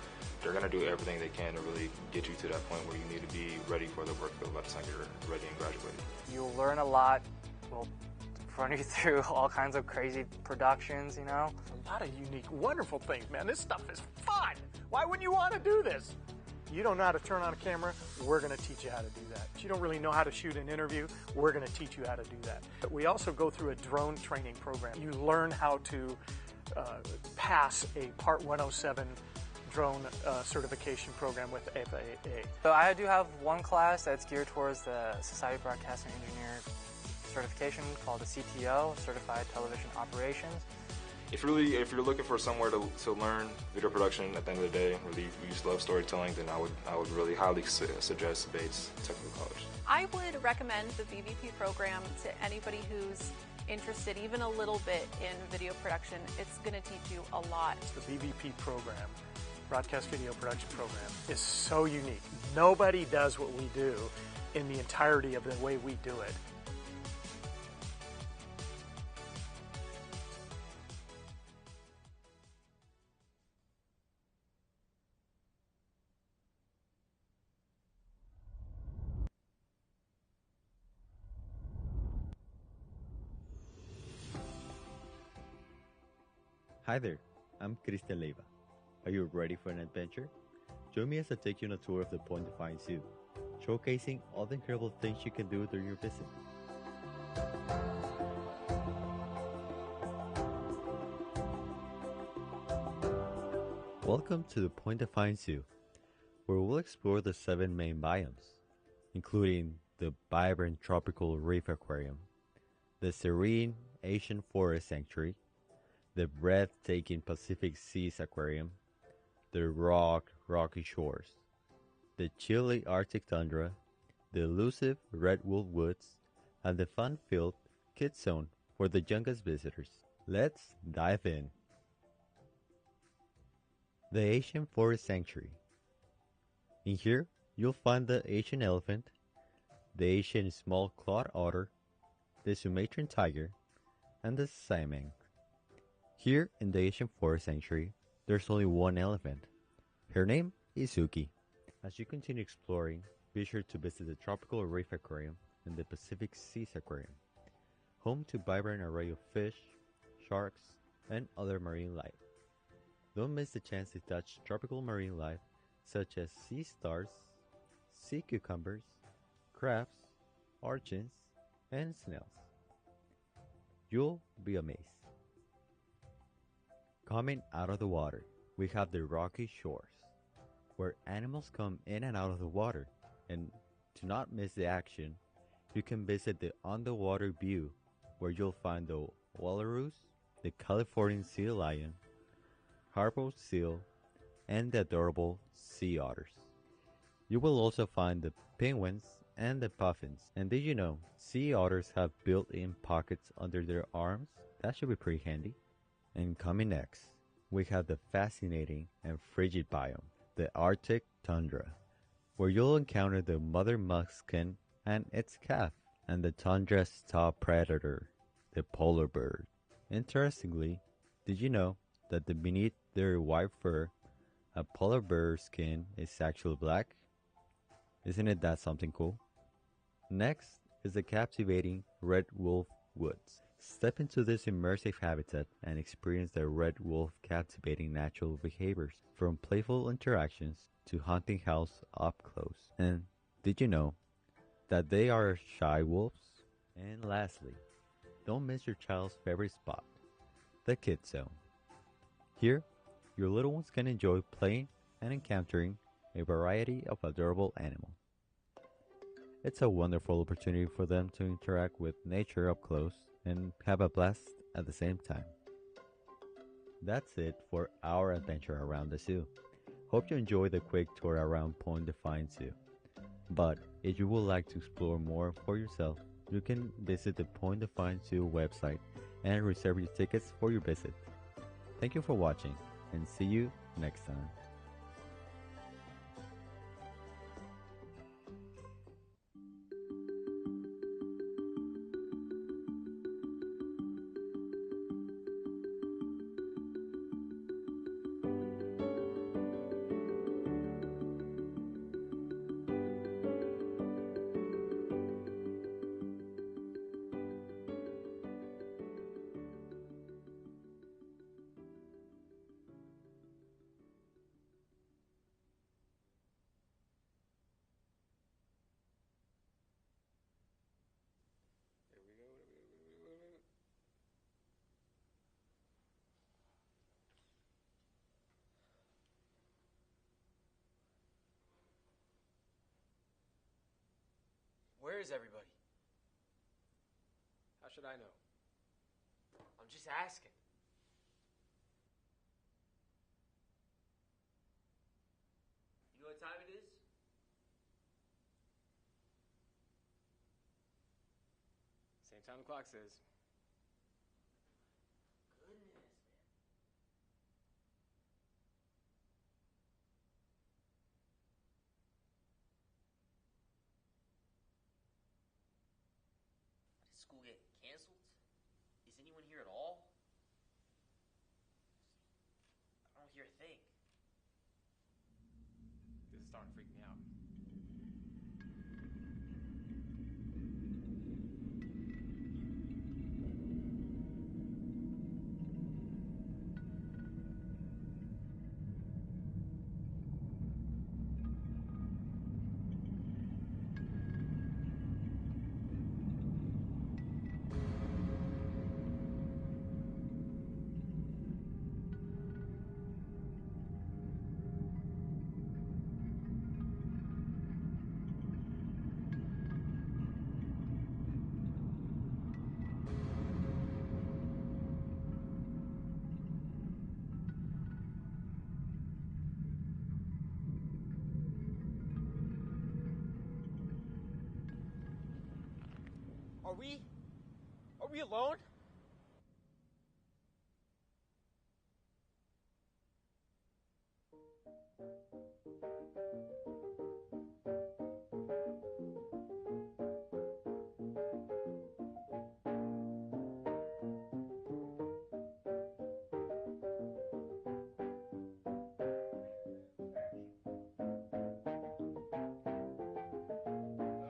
They're going to do everything they can to really get you to that point where you need to be ready for the work field by the time you're ready and graduated. You'll learn a lot. We'll run you through all kinds of crazy productions, you know. A lot of unique, wonderful things, man. This stuff is fun. Why wouldn't you want to do this? You don't know how to turn on a camera, we're going to teach you how to do that. If you don't really know how to shoot an interview, we're going to teach you how to do that. But we also go through a drone training program. You learn how to pass a Part 107 drone certification program with FAA? So I do have one class that's geared towards the Society of Broadcasting Engineer certification called the CTO, Certified Television Operations. If you're looking for somewhere to learn video production at the end of the day, really you just love storytelling, then I would really highly suggest Bates Technical College. I would recommend the VVP program to anybody who's interested even a little bit in video production. It's going to teach you a lot. The BVP program, Broadcast Video Production Program, is so unique. Nobody does what we do in the entirety of the way we do it. Hi there, I'm Cristian Leiva. Are you ready for an adventure? Join me as I take you on a tour of the Point Defiance Zoo, showcasing all the incredible things you can do during your visit. Welcome to the Point Defiance Zoo, where we'll explore the 7 main biomes, including the vibrant tropical reef aquarium, the serene Asian forest sanctuary, the breathtaking Pacific Seas Aquarium, the rocky shores, the chilly Arctic tundra, the elusive Red Wolf Woods, and the fun-filled Kids Zone for the youngest visitors. Let's dive in. The Asian Forest Sanctuary. In here, you'll find the Asian elephant, the Asian small-clawed otter, the Sumatran tiger, and the Siamang. Here in the Asian Forest Sanctuary, there's only one elephant. Her name is Suki. As you continue exploring, be sure to visit the Tropical Reef Aquarium and the Pacific Seas Aquarium, home to vibrant array of fish, sharks, and other marine life. Don't miss the chance to touch tropical marine life such as sea stars, sea cucumbers, crabs, urchins, and snails. You'll be amazed. Coming out of the water, we have the rocky shores, where animals come in and out of the water, and to not miss the action, you can visit the underwater view, where you'll find the walrus, the Californian sea lion, harpo seal, and the adorable sea otters. You will also find the penguins and the puffins. And did you know sea otters have built-in pockets under their arms? That should be pretty handy. And coming next, we have the fascinating and frigid biome, the Arctic tundra, where you'll encounter the mother muskin and its calf, and the tundra's top predator, the polar bear. Interestingly, did you know that beneath their white fur, a polar bear's skin is actually black? Isn't it that something cool? Next is the captivating Red Wolf Woods. Step into this immersive habitat and experience the red wolf captivating natural behaviors, from playful interactions to hunting howls up close. And did you know that they are shy wolves? And lastly, don't miss your child's favorite spot, the Kids Zone. Here, your little ones can enjoy playing and encountering a variety of adorable animals. It's a wonderful opportunity for them to interact with nature up close and have a blast at the same time. That's it for our adventure around the zoo. Hope you enjoyed the quick tour around Point Defiance Zoo. But if you would like to explore more for yourself, you can visit the Point Defiance Zoo website and reserve your tickets for your visit. Thank you for watching, and see you next time. is everybody? How should I know? I'm just asking. You know what time it is? Same time the clock says. Goodness, man. Did school get canceled? Is anyone here at all? I don't hear a thing. This is starting to freak me out. Are we alone?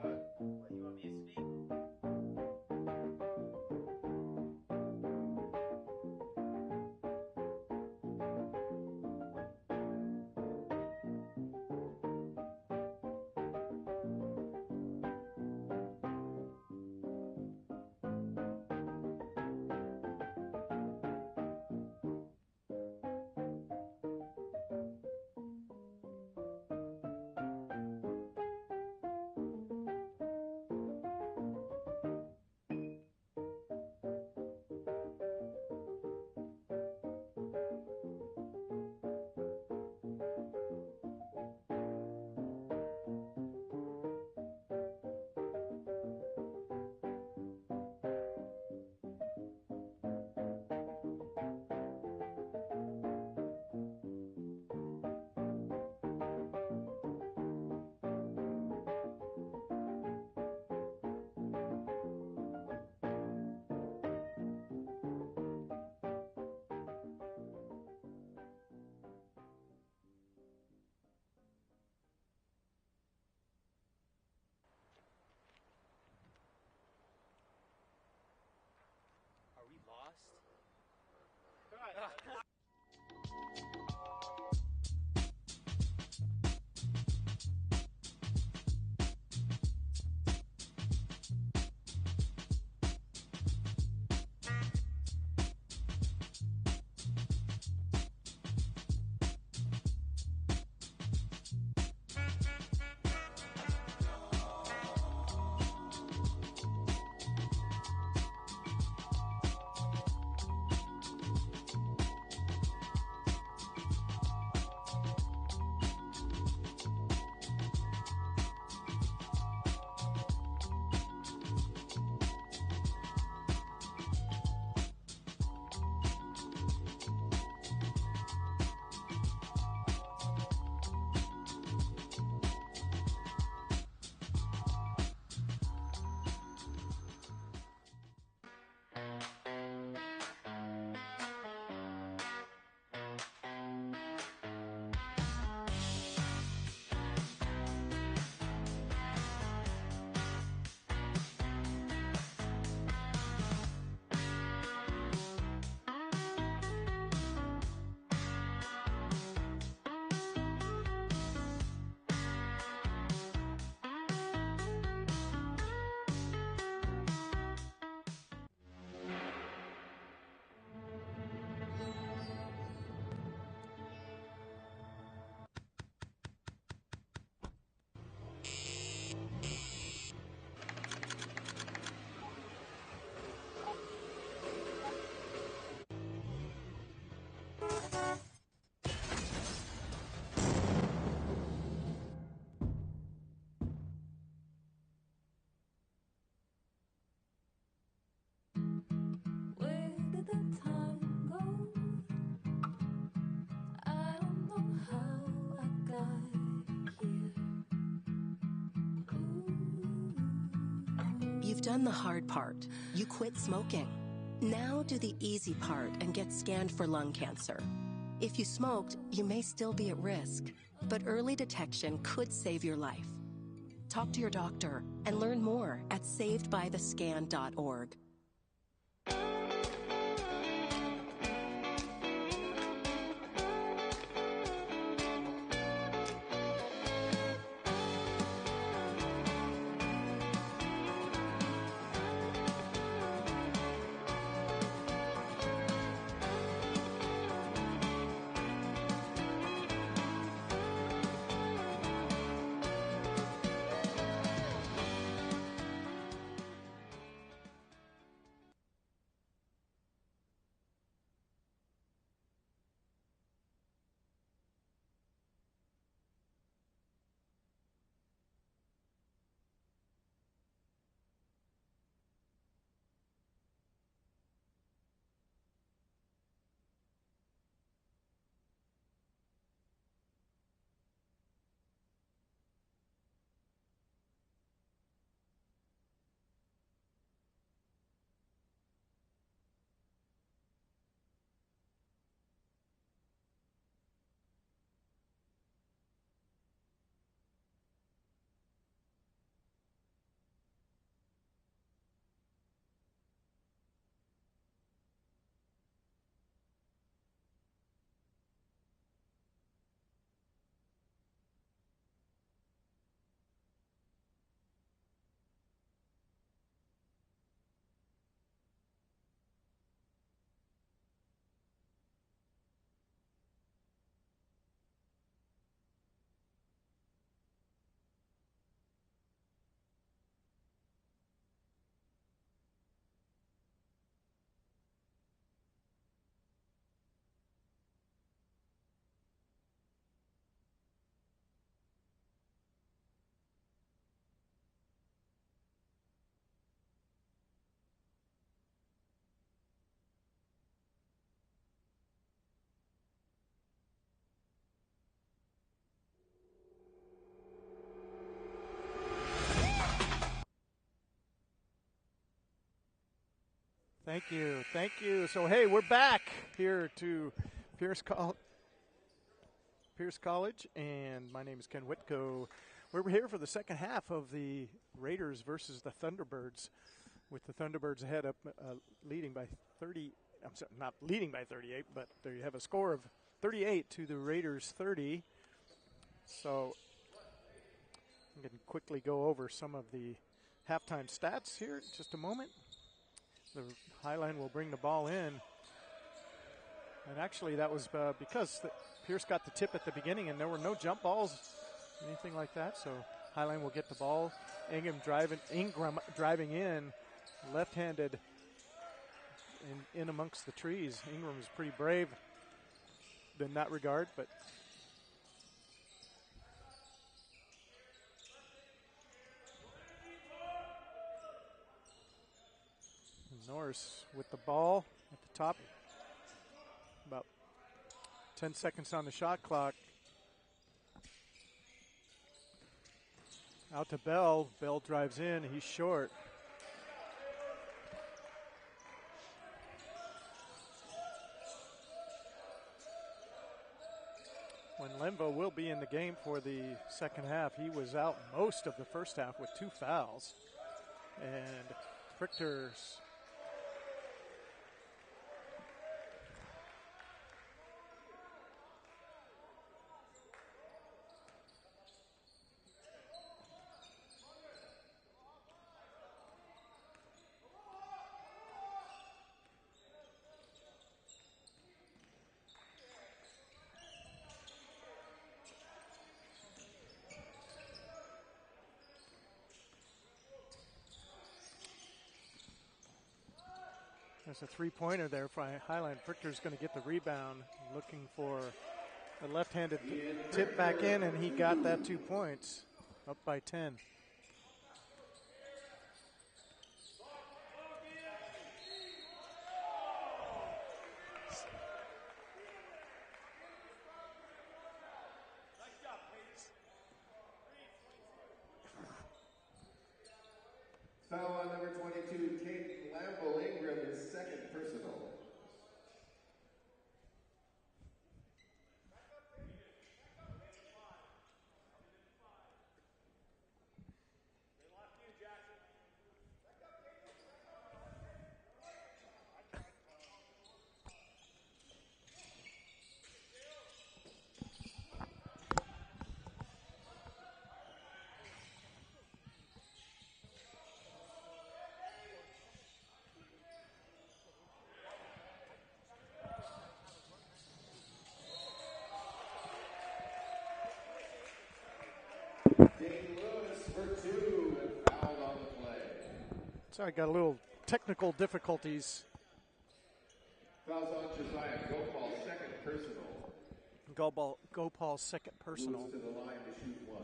What, you want me to speak? Where did the time go? I don't know how I got here. You've done the hard part. You quit smoking. Now do the easy part and get scanned for lung cancer. If you smoked, you may still be at risk, but early detection could save your life. Talk to your doctor and learn more at savedbythescan.org. Thank you. Thank you. So, hey, we're back here to Pierce College, and my name is Ken Whitco. We're here for the second half of the Raiders versus the Thunderbirds, with the Thunderbirds ahead up leading by 30. I'm sorry, not leading by 38, but there you have a score of 38 to the Raiders 30. So I'm going to quickly go over some of the halftime stats here in just a moment. The Highline will bring the ball in. And actually that was because Pierce got the tip at the beginning and there were no jump balls, anything like that. So Highline will get the ball. Ingram driving in, left-handed in amongst the trees. Ingram is pretty brave in that regard, but Norris with the ball at the top. About 10 seconds on the shot clock. Out to Bell. Bell drives in. He's short. When Lenvo will be in the game for the second half, he was out most of the first half with 2 fouls. And Frichter's There's a three-pointer there for Highline. Richter's going to get the rebound, looking for a left-handed tip back in, and he got that 2 points, up by 10. Foul on number 22, Kate Lambo Ingram, his second personal. Sorry, got a little technical difficulties. Fouls on Josiah Gopal, second personal. Gopal's second personal. Moves to the line to shoot one.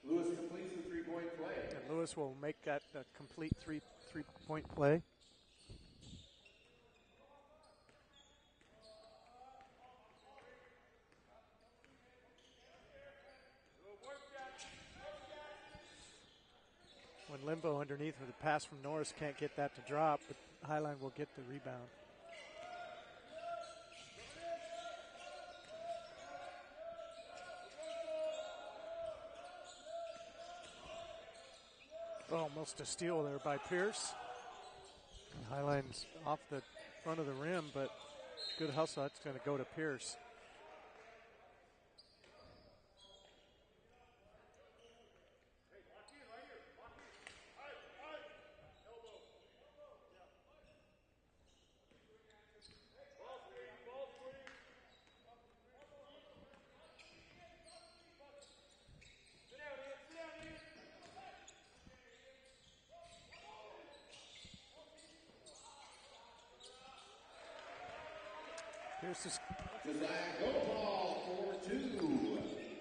Lewis completes the three-point play. And Lewis will make that a complete three-point play. When Limbo underneath with a pass from Norris, can't get that to drop, but Highline will get the rebound. Almost a steal there by Pierce. Highline's off the front of the rim, but good hustle. That's going to go to Pierce.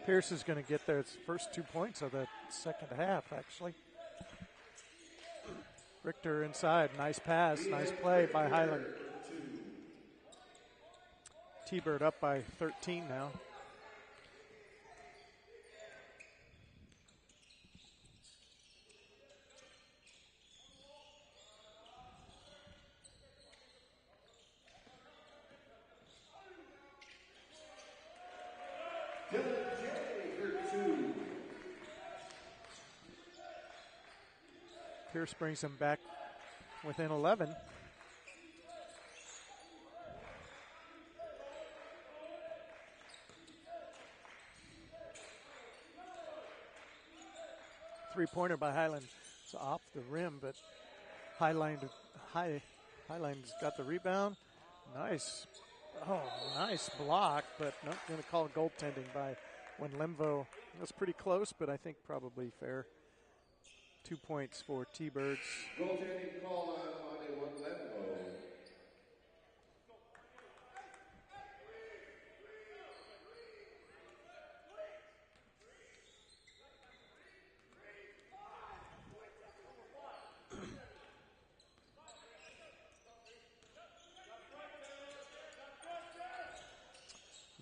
Pierce is going to get their first 2 points of the second half, actually. Richter inside. Nice pass. Nice play by Highland. T-Bird up by 13 now. Pierce brings them back within 11. Three-pointer by Highland. It's off the rim, but Highline's got the rebound. Nice. Oh, nice block, but not going to call goaltending by when Limvo. That's pretty close, but I think probably fair. 2 points for T-Birds. Goaltending call on a one Lembo.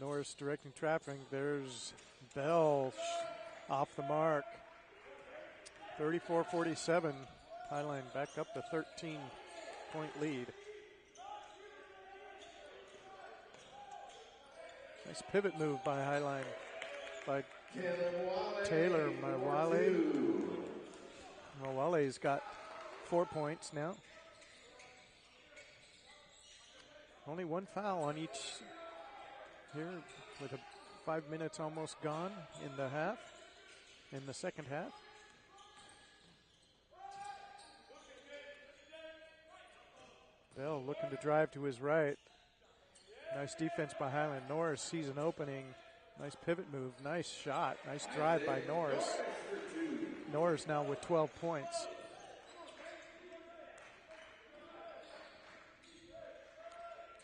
Norris directing traffic. There's Bell off the mark. 34-47. Highline back up to 13-point lead. Nice pivot move by Highline by Taylor Mawale. Mawale's got 4 points now. Only one foul on each here with 5 minutes almost gone in the second half. Bell looking to drive to his right. Nice defense by Highland. Norris sees an opening. Nice pivot move. Nice shot. Nice drive by Norris. Norris now with 12 points.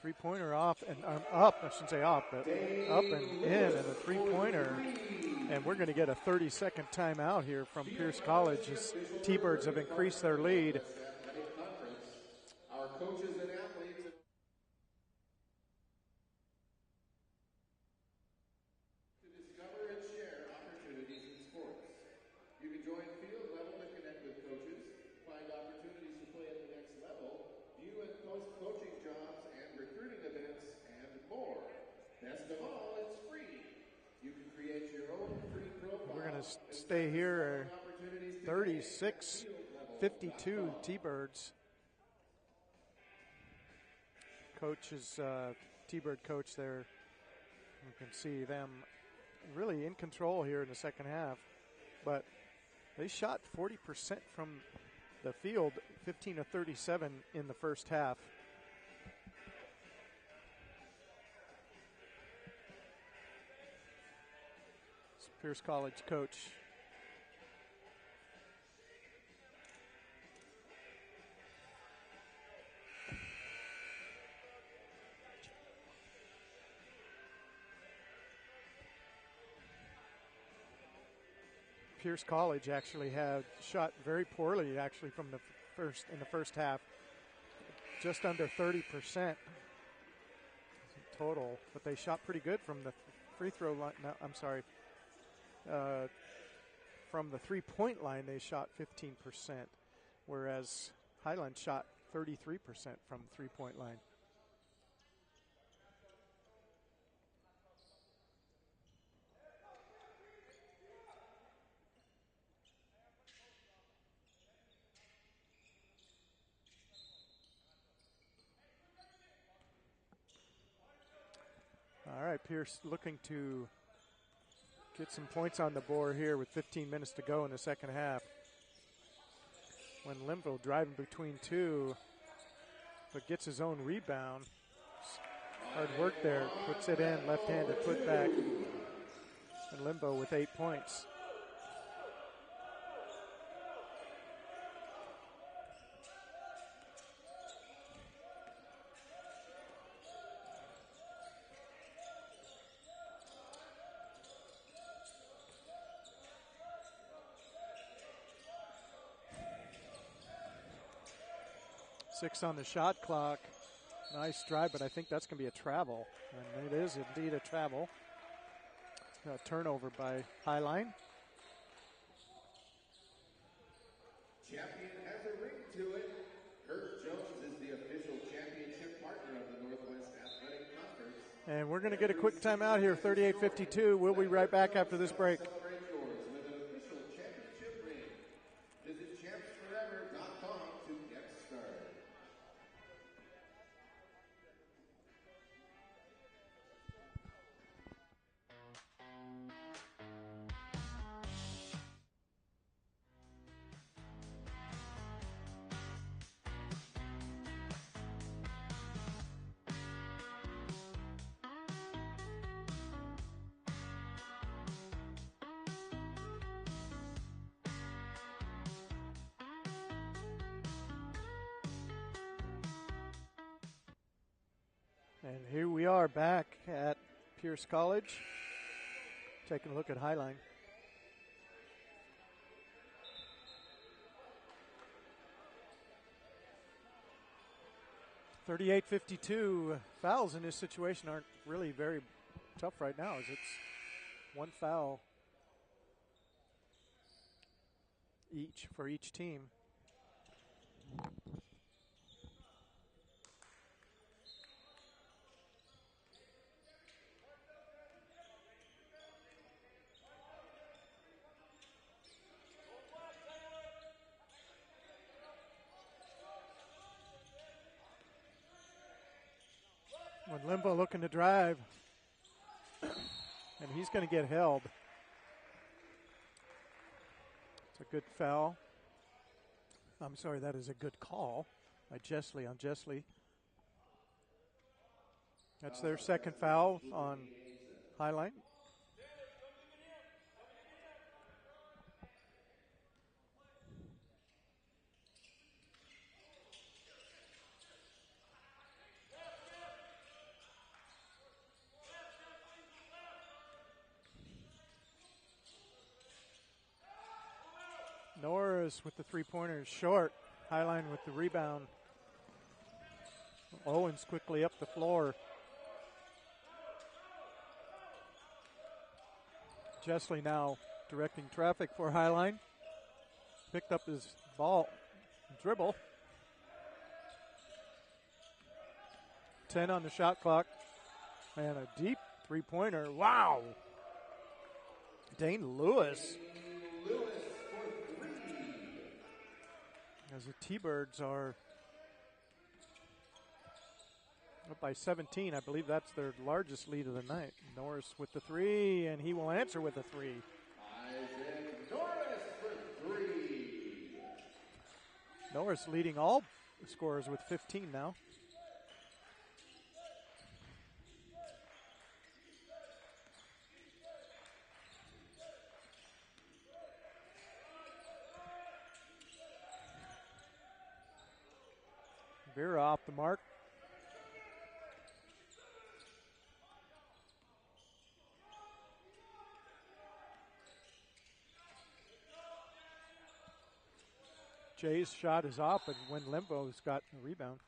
Three-pointer off and up. I shouldn't say off, but up and in, and a three-pointer. And we're going to get a 30-second timeout here from Pierce College as T-Birds have increased their lead. Our coaches and athletes to discover and share opportunities in sports. You can join field level to connect with coaches, find opportunities to play at the next level, view and post coaching jobs and recruiting events, and more. Best of all, it's free. You can create your own free profile. We're going to stay here. 36-52 T-Birds. Coach is T-Bird coach there. You can see them really in control here in the second half. But they shot 40% from the field, 15 of 37 in the first half. It's Pierce College coach. Pierce College actually had shot very poorly actually from the first half, just under 30% total, but they shot pretty good from the free throw line. No, I'm sorry, from the 3-point line they shot 15%, whereas Highland shot 33% from the 3-point line. All right, Pierce looking to get some points on the board here with 15 minutes to go in the second half. When Linville driving between two, but gets his own rebound. Hard work there, puts it in, left-handed putback. And Linville with 8 points. Six on the shot clock. Nice drive, but I think that's going to be a travel. And it is indeed a travel. A turnover by Highline. Champion has a ring to it. Kurt Jones is the official championship partner of the Northwest Athletic Conference. And we're going to get a quick timeout here, 38-52. We'll be right back after this break. Celebrate yours with an official championship ring. Visit champsforever.com to get started. And here we are back at Pierce College, taking a look at Highline. .38-52. Fouls in this situation aren't really very tough right now, as it's one foul each for each team. When Limbo looking to drive, and he's going to get held. It's a good foul. I'm sorry, that is a good call by Jessley on Jessley. That's their second foul on Highline. Norris with the three-pointer is short. Highline with the rebound. Owens quickly up the floor. Chesley now directing traffic for Highline. Picked up his ball, dribble. 10 on the shot clock. And a deep three-pointer. Wow. Dane Lewis. As the T-Birds are up by 17. I believe that's their largest lead of the night. Norris with the three, and he will answer with a three. Isaac Norris for three. Norris leading all scorers with 15 now. Vera off the mark. Jay's shot is off, and when Limbo's got a rebound.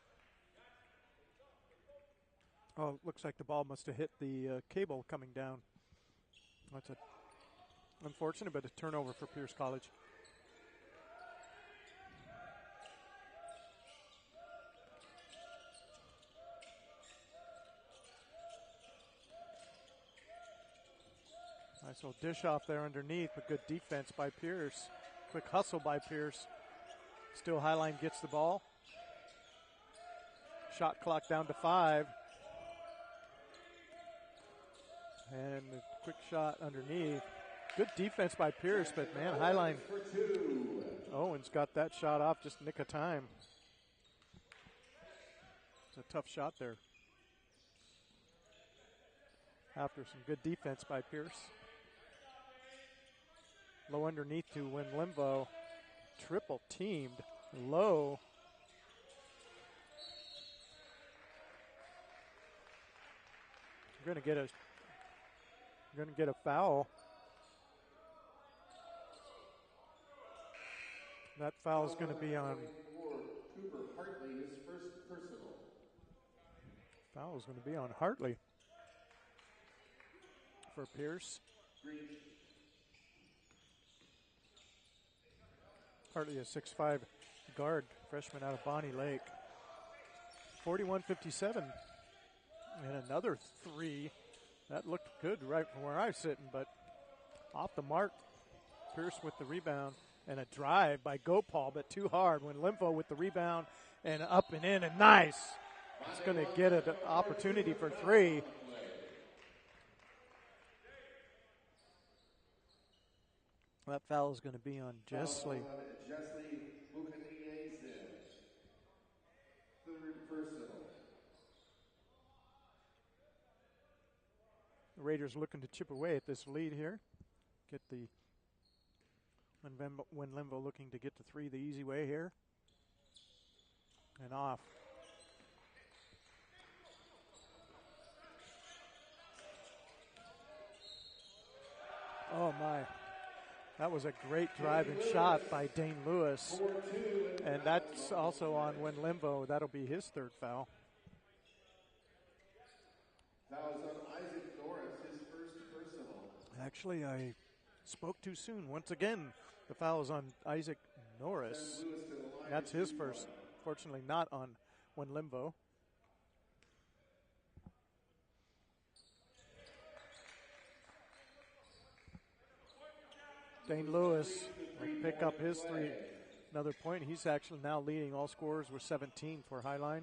Oh, it looks like the ball must have hit the cable coming down. That's unfortunate, but a turnover for Pierce College. Nice little dish off there underneath, but good defense by Pierce. Quick hustle by Pierce. Still Highline gets the ball. Shot clock down to 5. And a quick shot underneath. Good defense by Pierce, but man, Highline. Owens got that shot off just nick of time. It's a tough shot there. After some good defense by Pierce. Low underneath to win Limbo. Triple teamed. Low. You're going to get a foul. That foul is going to be on. Cooper Hartley, his first personal. Foul is going to be on Hartley for Pierce. Green. Hartley, a 6'5" guard, freshman out of Bonnie Lake. 41-57. And another three. That looked good right from where I was sitting, but off the mark. Pierce with the rebound. And a drive by Gopal, but too hard when Limbo with the rebound and up and in, and nice. It's going to get an opportunity for three. That foul is going to be on Jesley. Third personal. The Raiders looking to chip away at this lead here. Get the when Limbo looking to get to three the easy way here. And off. Oh my. That was a great driving shot by Dane Lewis. And that's also on when Limbo. That'll be his third foul. Fouls on Isaac Norris, his first personal. Actually, I spoke too soon. Once again, the foul is on Isaac Norris. That's his first. Fortunately, not on when Limbo. Dane Lewis will pick up his three. Another point. He's actually now leading all scorers with 17 for Highline.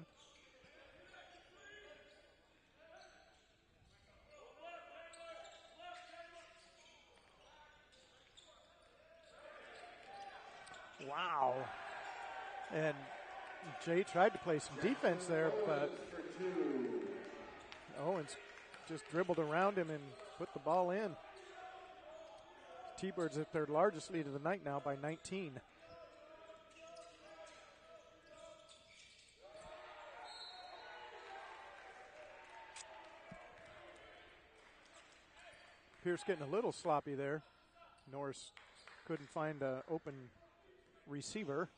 Wow. And Jay tried to play some defense there, but Owens just dribbled around him and put the ball in. T-Birds at their largest lead of the night now by 19. Pierce getting a little sloppy there. Norris couldn't find an open receiver.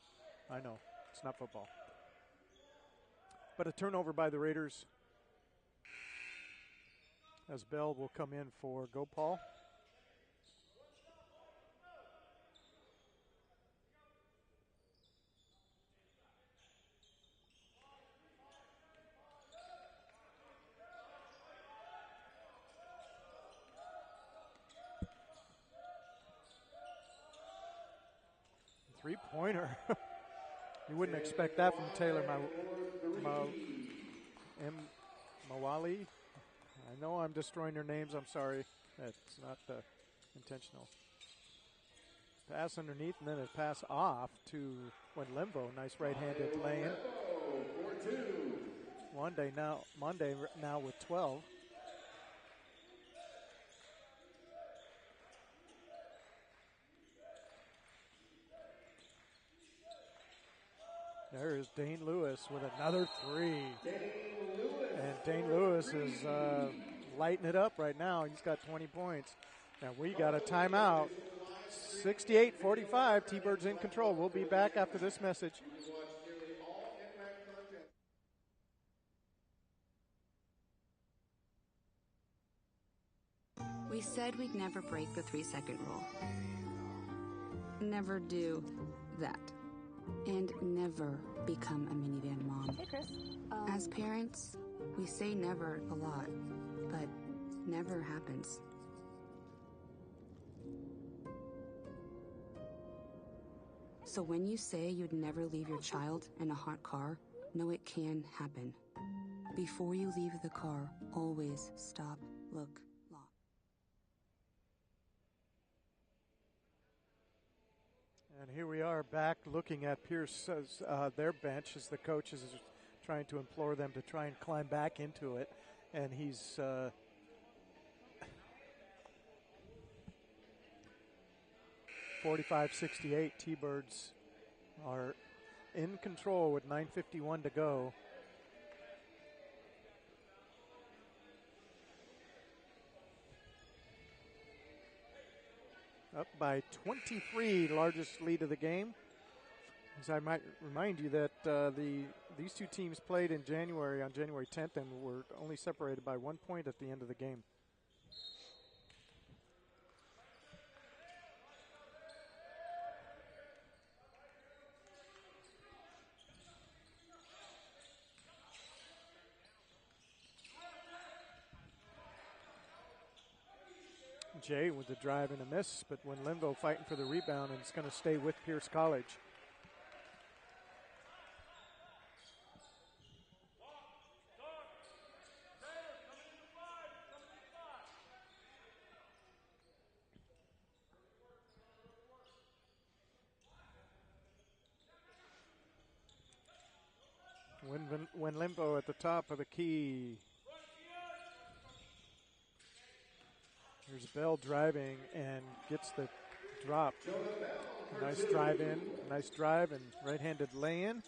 I know, it's not football. But a turnover by the Raiders as Bell will come in for Gopal. Three-pointer. You wouldn't expect that from Taylor Mawali. I know I'm destroying their names. I'm sorry. That's not intentional. Pass underneath and then a pass off to Limbo. Nice right-handed lane. Monday now with 12. There is Dane Lewis with another three. And Dane Lewis is lighting it up right now. He's got 20 points. And we got a timeout. 68-45, T-Birds in control. We'll be back after this message. We said we'd never break the 3-second rule. Never do that. And never become a minivan mom. Hey, Chris. As parents, we say never a lot, but never happens. So when you say you'd never leave your child in a hot car, know it can happen. Before you leave the car, always stop, look, lock. And here we are back looking at Pierce's, their bench as the coach is trying to implore them to try and climb back into it. And he's 45-68. T-Birds are in control with 9:51 to go. Up by 23, largest lead of the game. As I might remind you that these two teams played in January, on January 10th, and were only separated by 1 point at the end of the game. Jay with the drive and a miss, but when Linvo fighting for the rebound, and it's going to stay with Pierce College. When Limbo at the top of the key. Here's Bell driving and gets the drop. Nice drive in, nice drive and right-handed lay-in.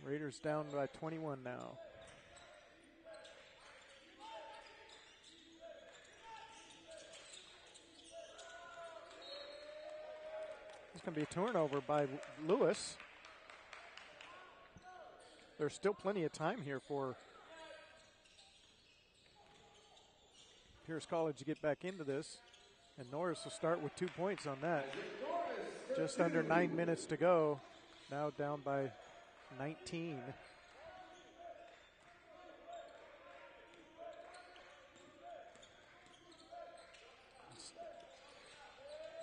Raiders down by 21 now. It's going to be a turnover by Lewis. There's still plenty of time here for Pierce College to get back into this. And Norris will start with 2 points on that. Just under 9 minutes to go. Now down by 19.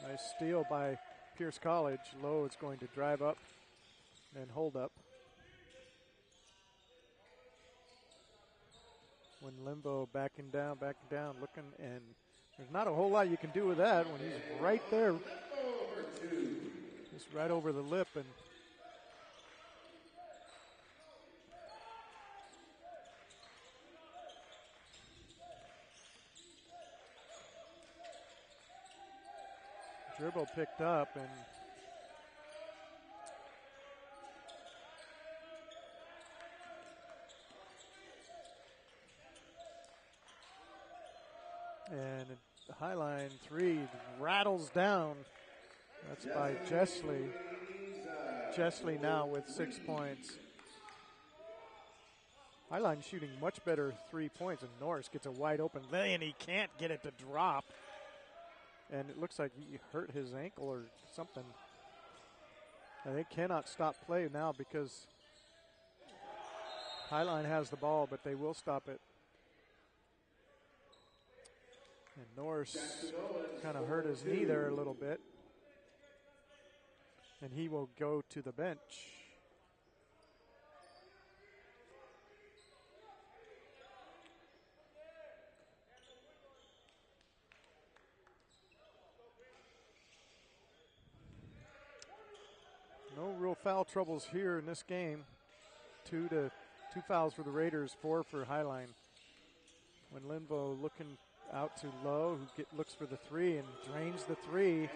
Nice steal by Pierce College. Lowe is going to drive up and hold up. When Limbo backing down, looking, and there's not a whole lot you can do with that when he's right there. Just right over the lip. And Dribble picked up, and the Highline three rattles down. That's by Jessley. Jessley now with 6 points. Highline shooting much better 3 points, and Norris gets a wide open lay, and he can't get it to drop. And it looks like he hurt his ankle or something. And they cannot stop play now because Highline has the ball, but they will stop it. And Norris kind of hurt his knee there a little bit. And he will go to the bench. No real foul troubles here in this game. Two fouls for the Raiders, 4 for Highline. When Linvo looking out to Lowe, who looks for the three and drains the three.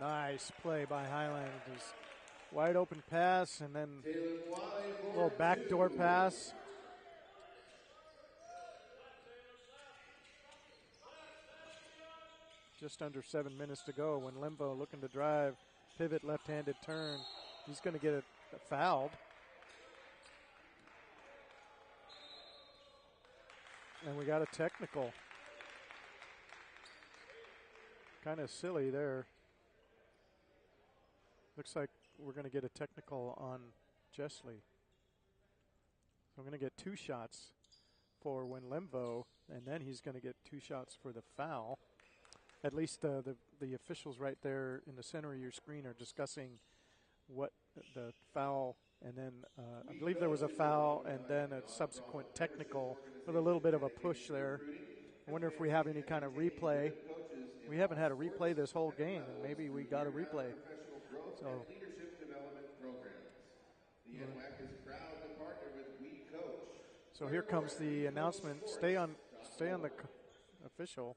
Nice play by Highline. Just wide open pass and then a little backdoor pass. Just under 7 minutes to go when Limbo looking to drive, pivot left-handed turn. He's going to get it fouled. And we got a technical. Kind of silly there. Looks like we're going to get a technical on Jessley. So we're going to get 2 shots for Limvo, and then he's going to get 2 shots for the foul. At least the officials right there in the center of your screen are discussing what the foul, and then I believe there was a foul and then a subsequent technical with a little bit of a push there. I wonder if we have any kind of replay. We haven't had a replay this whole game, and maybe we got a replay. So, Leadership development programs. The NWAC is proud to partner with We Coach. So here comes the announcement. Stay on the official.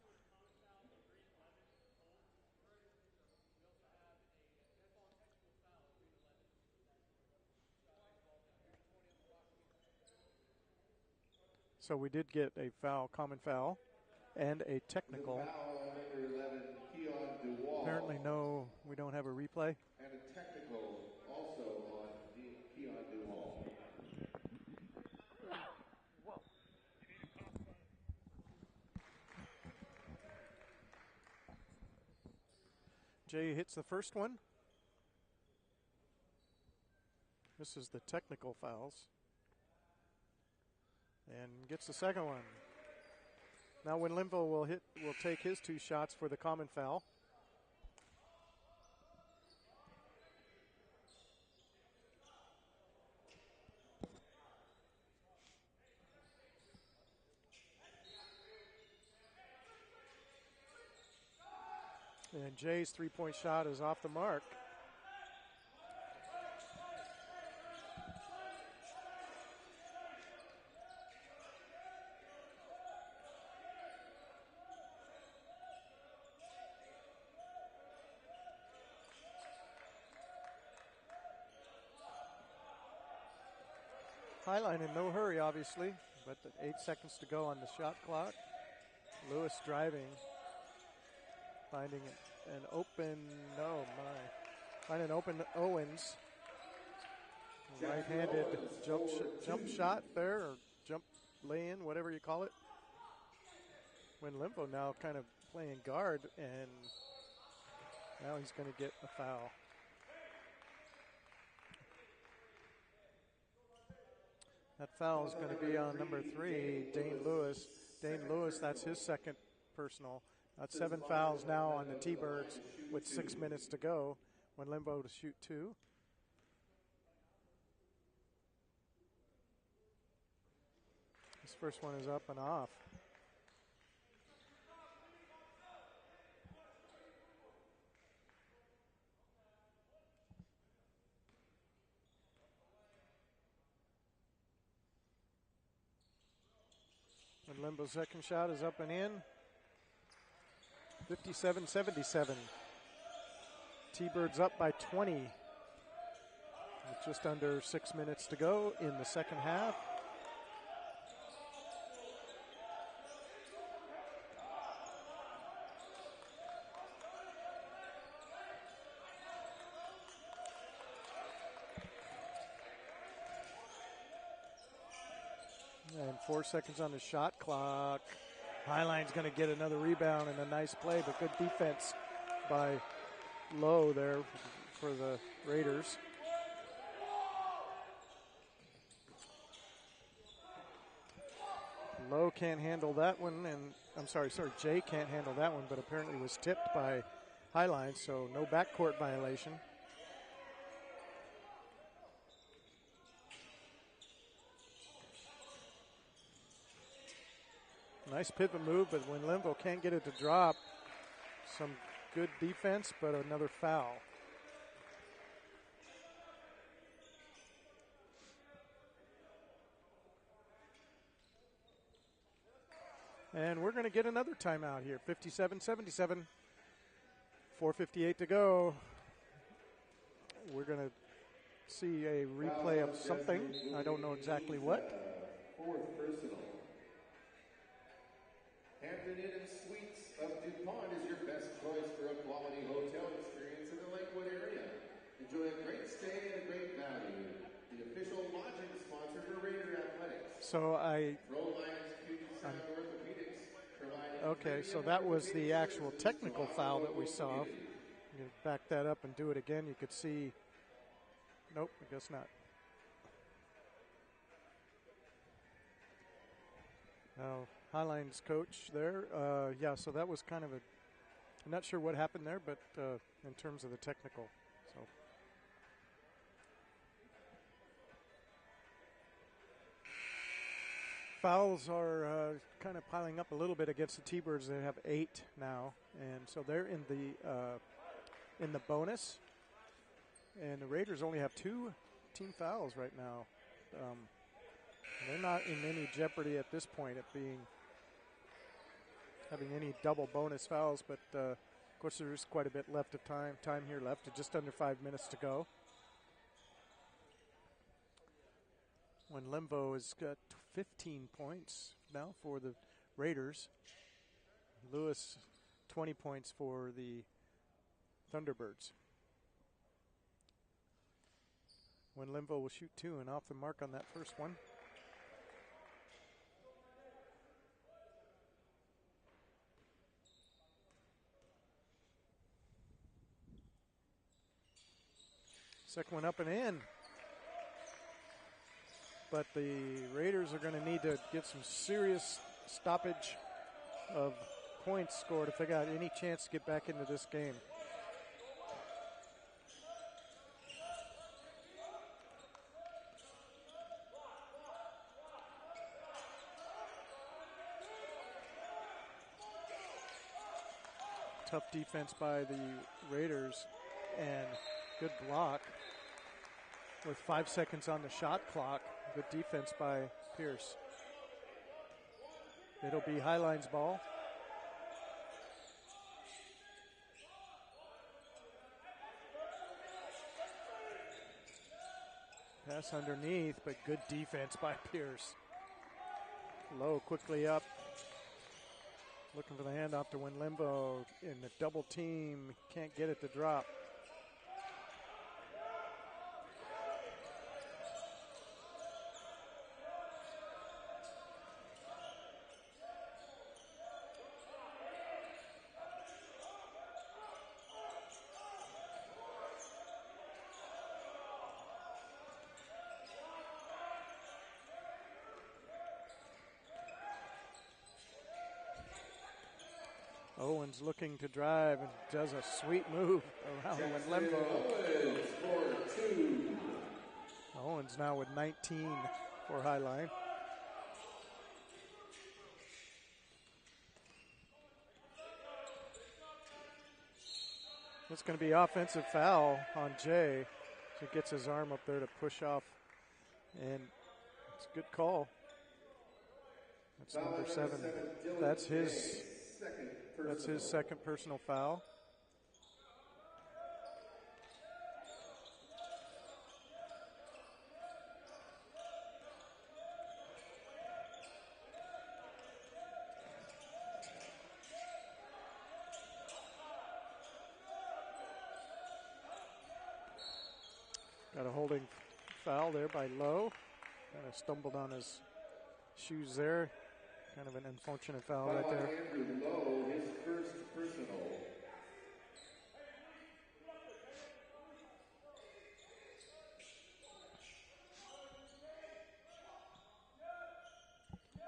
So we did get a foul, common foul, and a technical. Apparently no, we don't have a replay. And a technical also on Keon Duhall. Whoa. Jay hits the first one. This is the technical fouls. And gets the second one. Now when Limvo will take his 2 shots for the common foul. And Jay's 3-point shot is off the mark. Highline in no hurry, obviously, but 8 seconds to go on the shot clock. Lewis driving, finding an open, finding an open Owens. Right-handed jump shot there, or jump lay-in, whatever you call it. When Limvo now kind of playing guard, and now he's going to get a foul. That foul is going to be on number 3, Dane Lewis. Dane Lewis, that's his second personal. That's 7 fouls now on the T-Birds with 6 minutes to go when Limbo to shoot 2. This first one is up and off. When Limbo's second shot is up and in. 57-77. T-Birds up by 20. With just under 6 minutes to go in the second half. And 4 seconds on the shot clock. Highline's going to get another rebound and a nice play, but good defense by Lowe there for the Raiders. Lowe can't handle that one, and I'm sorry, Jay can't handle that one, but apparently was tipped by Highline, so no backcourt violation. Nice pivot move, but when Linville can't get it to drop, some good defense, but another foul. And we're going to get another timeout here, 57-77. 4:58 to go. We're going to see a replay of something. I don't know exactly what. Fourth personal. Hampton Inn and Suites of DuPont is your best choice for a quality hotel experience in the Lakewood area. Enjoy a great stay and a great value. The official lodging sponsor for Raider Athletics. So okay, so that was the actual technical foul that we saw. You back that up and do it again. You could see. Nope, I guess not. Now, Highline's coach there. Yeah, so that was kind of I'm not sure what happened there, but in terms of the technical. So. Fouls are kind of piling up a little bit against the T-Birds. They have 8 now, and so they're in the bonus. And the Raiders only have 2 team fouls right now. They're not in any jeopardy at this point at having any double bonus fouls, but of course there is quite a bit left of time here left, just under 5 minutes to go. When Limbo has got 15 points now for the Raiders. Lewis, 20 points for the Thunderbirds. When Limbo will shoot 2 and off the mark on that first one. Second one up and in. But the Raiders are going to need to get some serious stoppage of points scored if they got any chance to get back into this game. Tough defense by the Raiders and good block with 5 seconds on the shot clock. Good defense by Pierce. It'll be Highline's ball. Pass underneath, but good defense by Pierce. Low quickly up. Looking for the handoff to win Limbo in the double team. Can't get it to drop. Owens looking to drive and does a sweet move around with Limbo. Owens now with 19 for Highline. It's going to be offensive foul on Jay. He gets his arm up there to push off, and it's a good call. That's number 7. That's his second personal foul. Got a holding foul there by Lowe. Kind of stumbled on his shoes there. Kind of an unfortunate foul right there. Andrew Lowe, his first personal.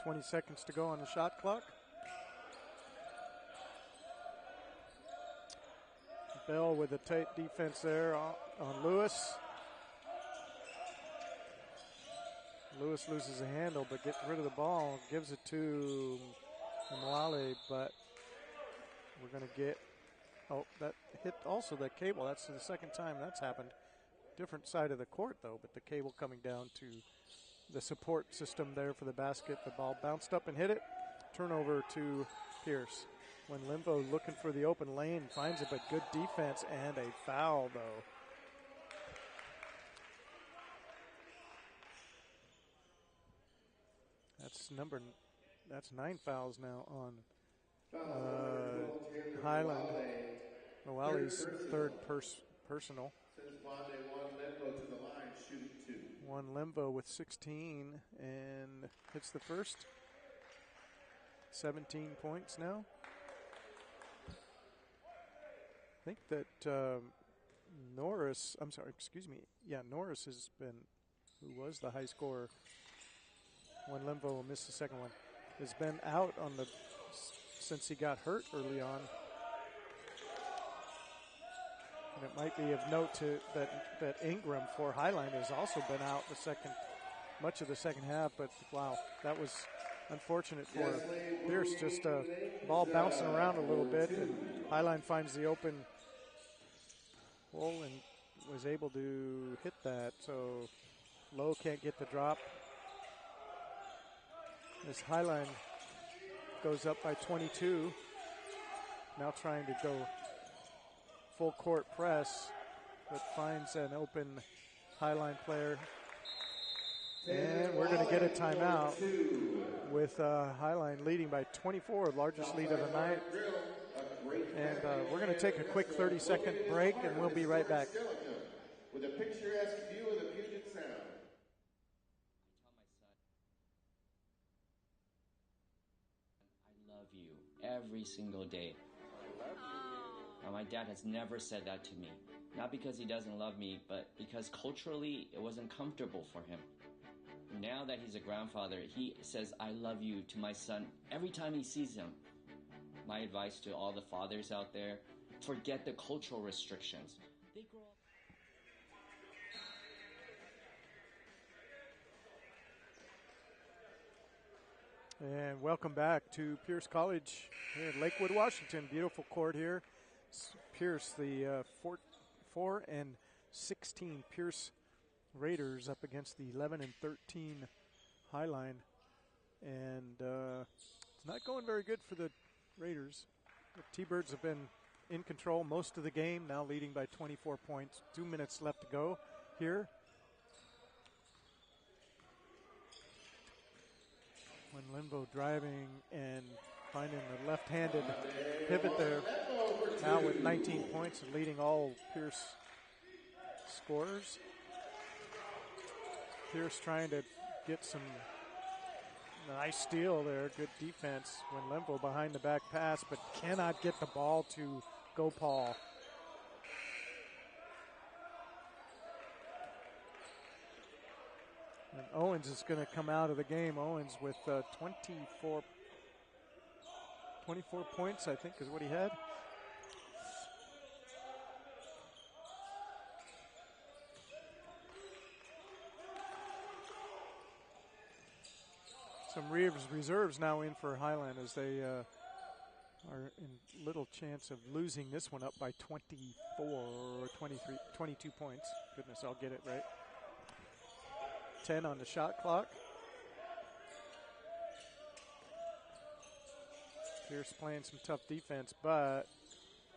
.20 seconds to go on the shot clock. Bell with a tight defense there on Lewis. Lewis loses a handle, but getting rid of the ball, gives it to Mwale, but we're going to get, that hit also the cable. That's the second time that's happened. Different side of the court, though, but the cable coming down to the support system there for the basket. The ball bounced up and hit it. Turnover to Pierce. When Limvo looking for the open lane, finds it, but good defense and a foul, though. That's 9 fouls now on Highland. Mwale's third personal. Since Bonde won Limbo to the line, shooting 2. One Limvo with 16 and hits the first. 17 points now. I think that Norris has been, who was the high scorer when Limvo missed the second one, has been out since he got hurt early on. And it might be of note that Ingram for Highline has also been out much of the second half, but wow, that was unfortunate for Pierce. Just a ball bouncing around a little bit, and Highline finds the open hole and was able to hit that, so Lowe can't get the drop. This Highline goes up by 22. Now trying to go full court press, but finds an open Highline player. And we're going to get a timeout with Highline leading by 24, largest lead of the night. And we're going to take a quick 30-second break, and we'll be right back. With a picturesque view of the Puget Sound. I love you every single day. Now, my dad has never said that to me. Not because he doesn't love me, but because culturally it wasn't comfortable for him. Now that he's a grandfather, he says, I love you to my son every time he sees him. My advice to all the fathers out there, forget the cultural restrictions. They grow up. And welcome back to Pierce College here in Lakewood, Washington. Beautiful court here. Pierce, the 4 and 16 Pierce Raiders up against the 11 and 13 Highline. And it's not going very good for the Raiders. The T-Birds have been in control most of the game, now leading by 24 points. 2 minutes left to go here. When Limvo driving and finding the left-handed pivot there. Now with 19 points and leading all Pierce scorers. Pierce trying to get some nice steal there. Good defense when Limvo behind the back pass, but cannot get the ball to Gopal. And Owens is going to come out of the game. Owens with 24 points, I think, is what he had. Some reserves now in for Highland as they are in little chance of losing this one up by 24 or 23, 22 points. Goodness, I'll get it right. 10 on the shot clock. Pierce playing some tough defense, but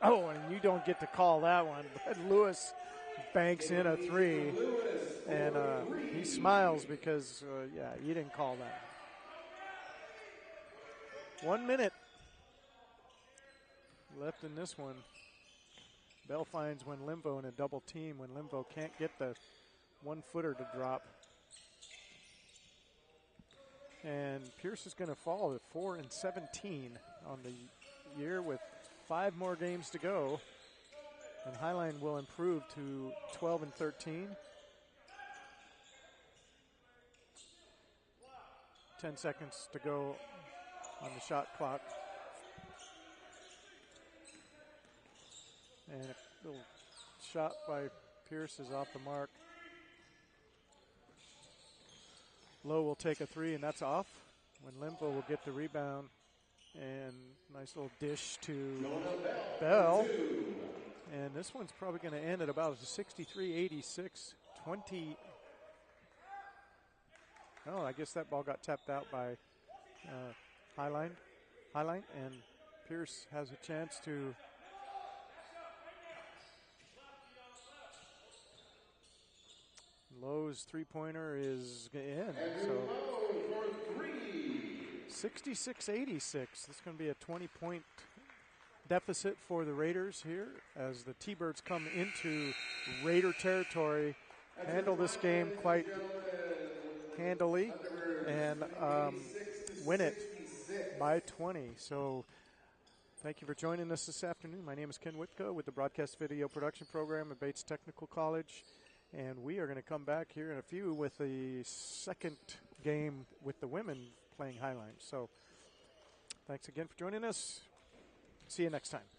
and you don't get to call that one. But Lewis banks in a three, and he smiles because you didn't call that. 1 minute left in this one. Bell finds when Limvo in a double team when Limvo can't get the 1-footer to drop. And Pierce is going to fall at 4-17 on the year with 5 more games to go. And Highline will improve to 12-13. 10 seconds to go on the shot clock. And a little shot by Pierce is off the mark. Lowe will take a 3, and that's off. When Limvo will get the rebound. And nice little dish to Bell. And this one's probably going to end at about 63-86, 20. Oh, I guess that ball got tapped out by Highline. And Pierce has a chance to Lowe's three-pointer is in. So 66-86. This is going to be a 20-point deficit for the Raiders here as the T-Birds come into Raider territory, handle this game quite handily, and win it by 20. So thank you for joining us this afternoon. My name is Ken Whitko with the Broadcast Video Production Program at Bates Technical College. And we are going to come back here in a few with the second game with the women playing Highline. So thanks again for joining us. See you next time.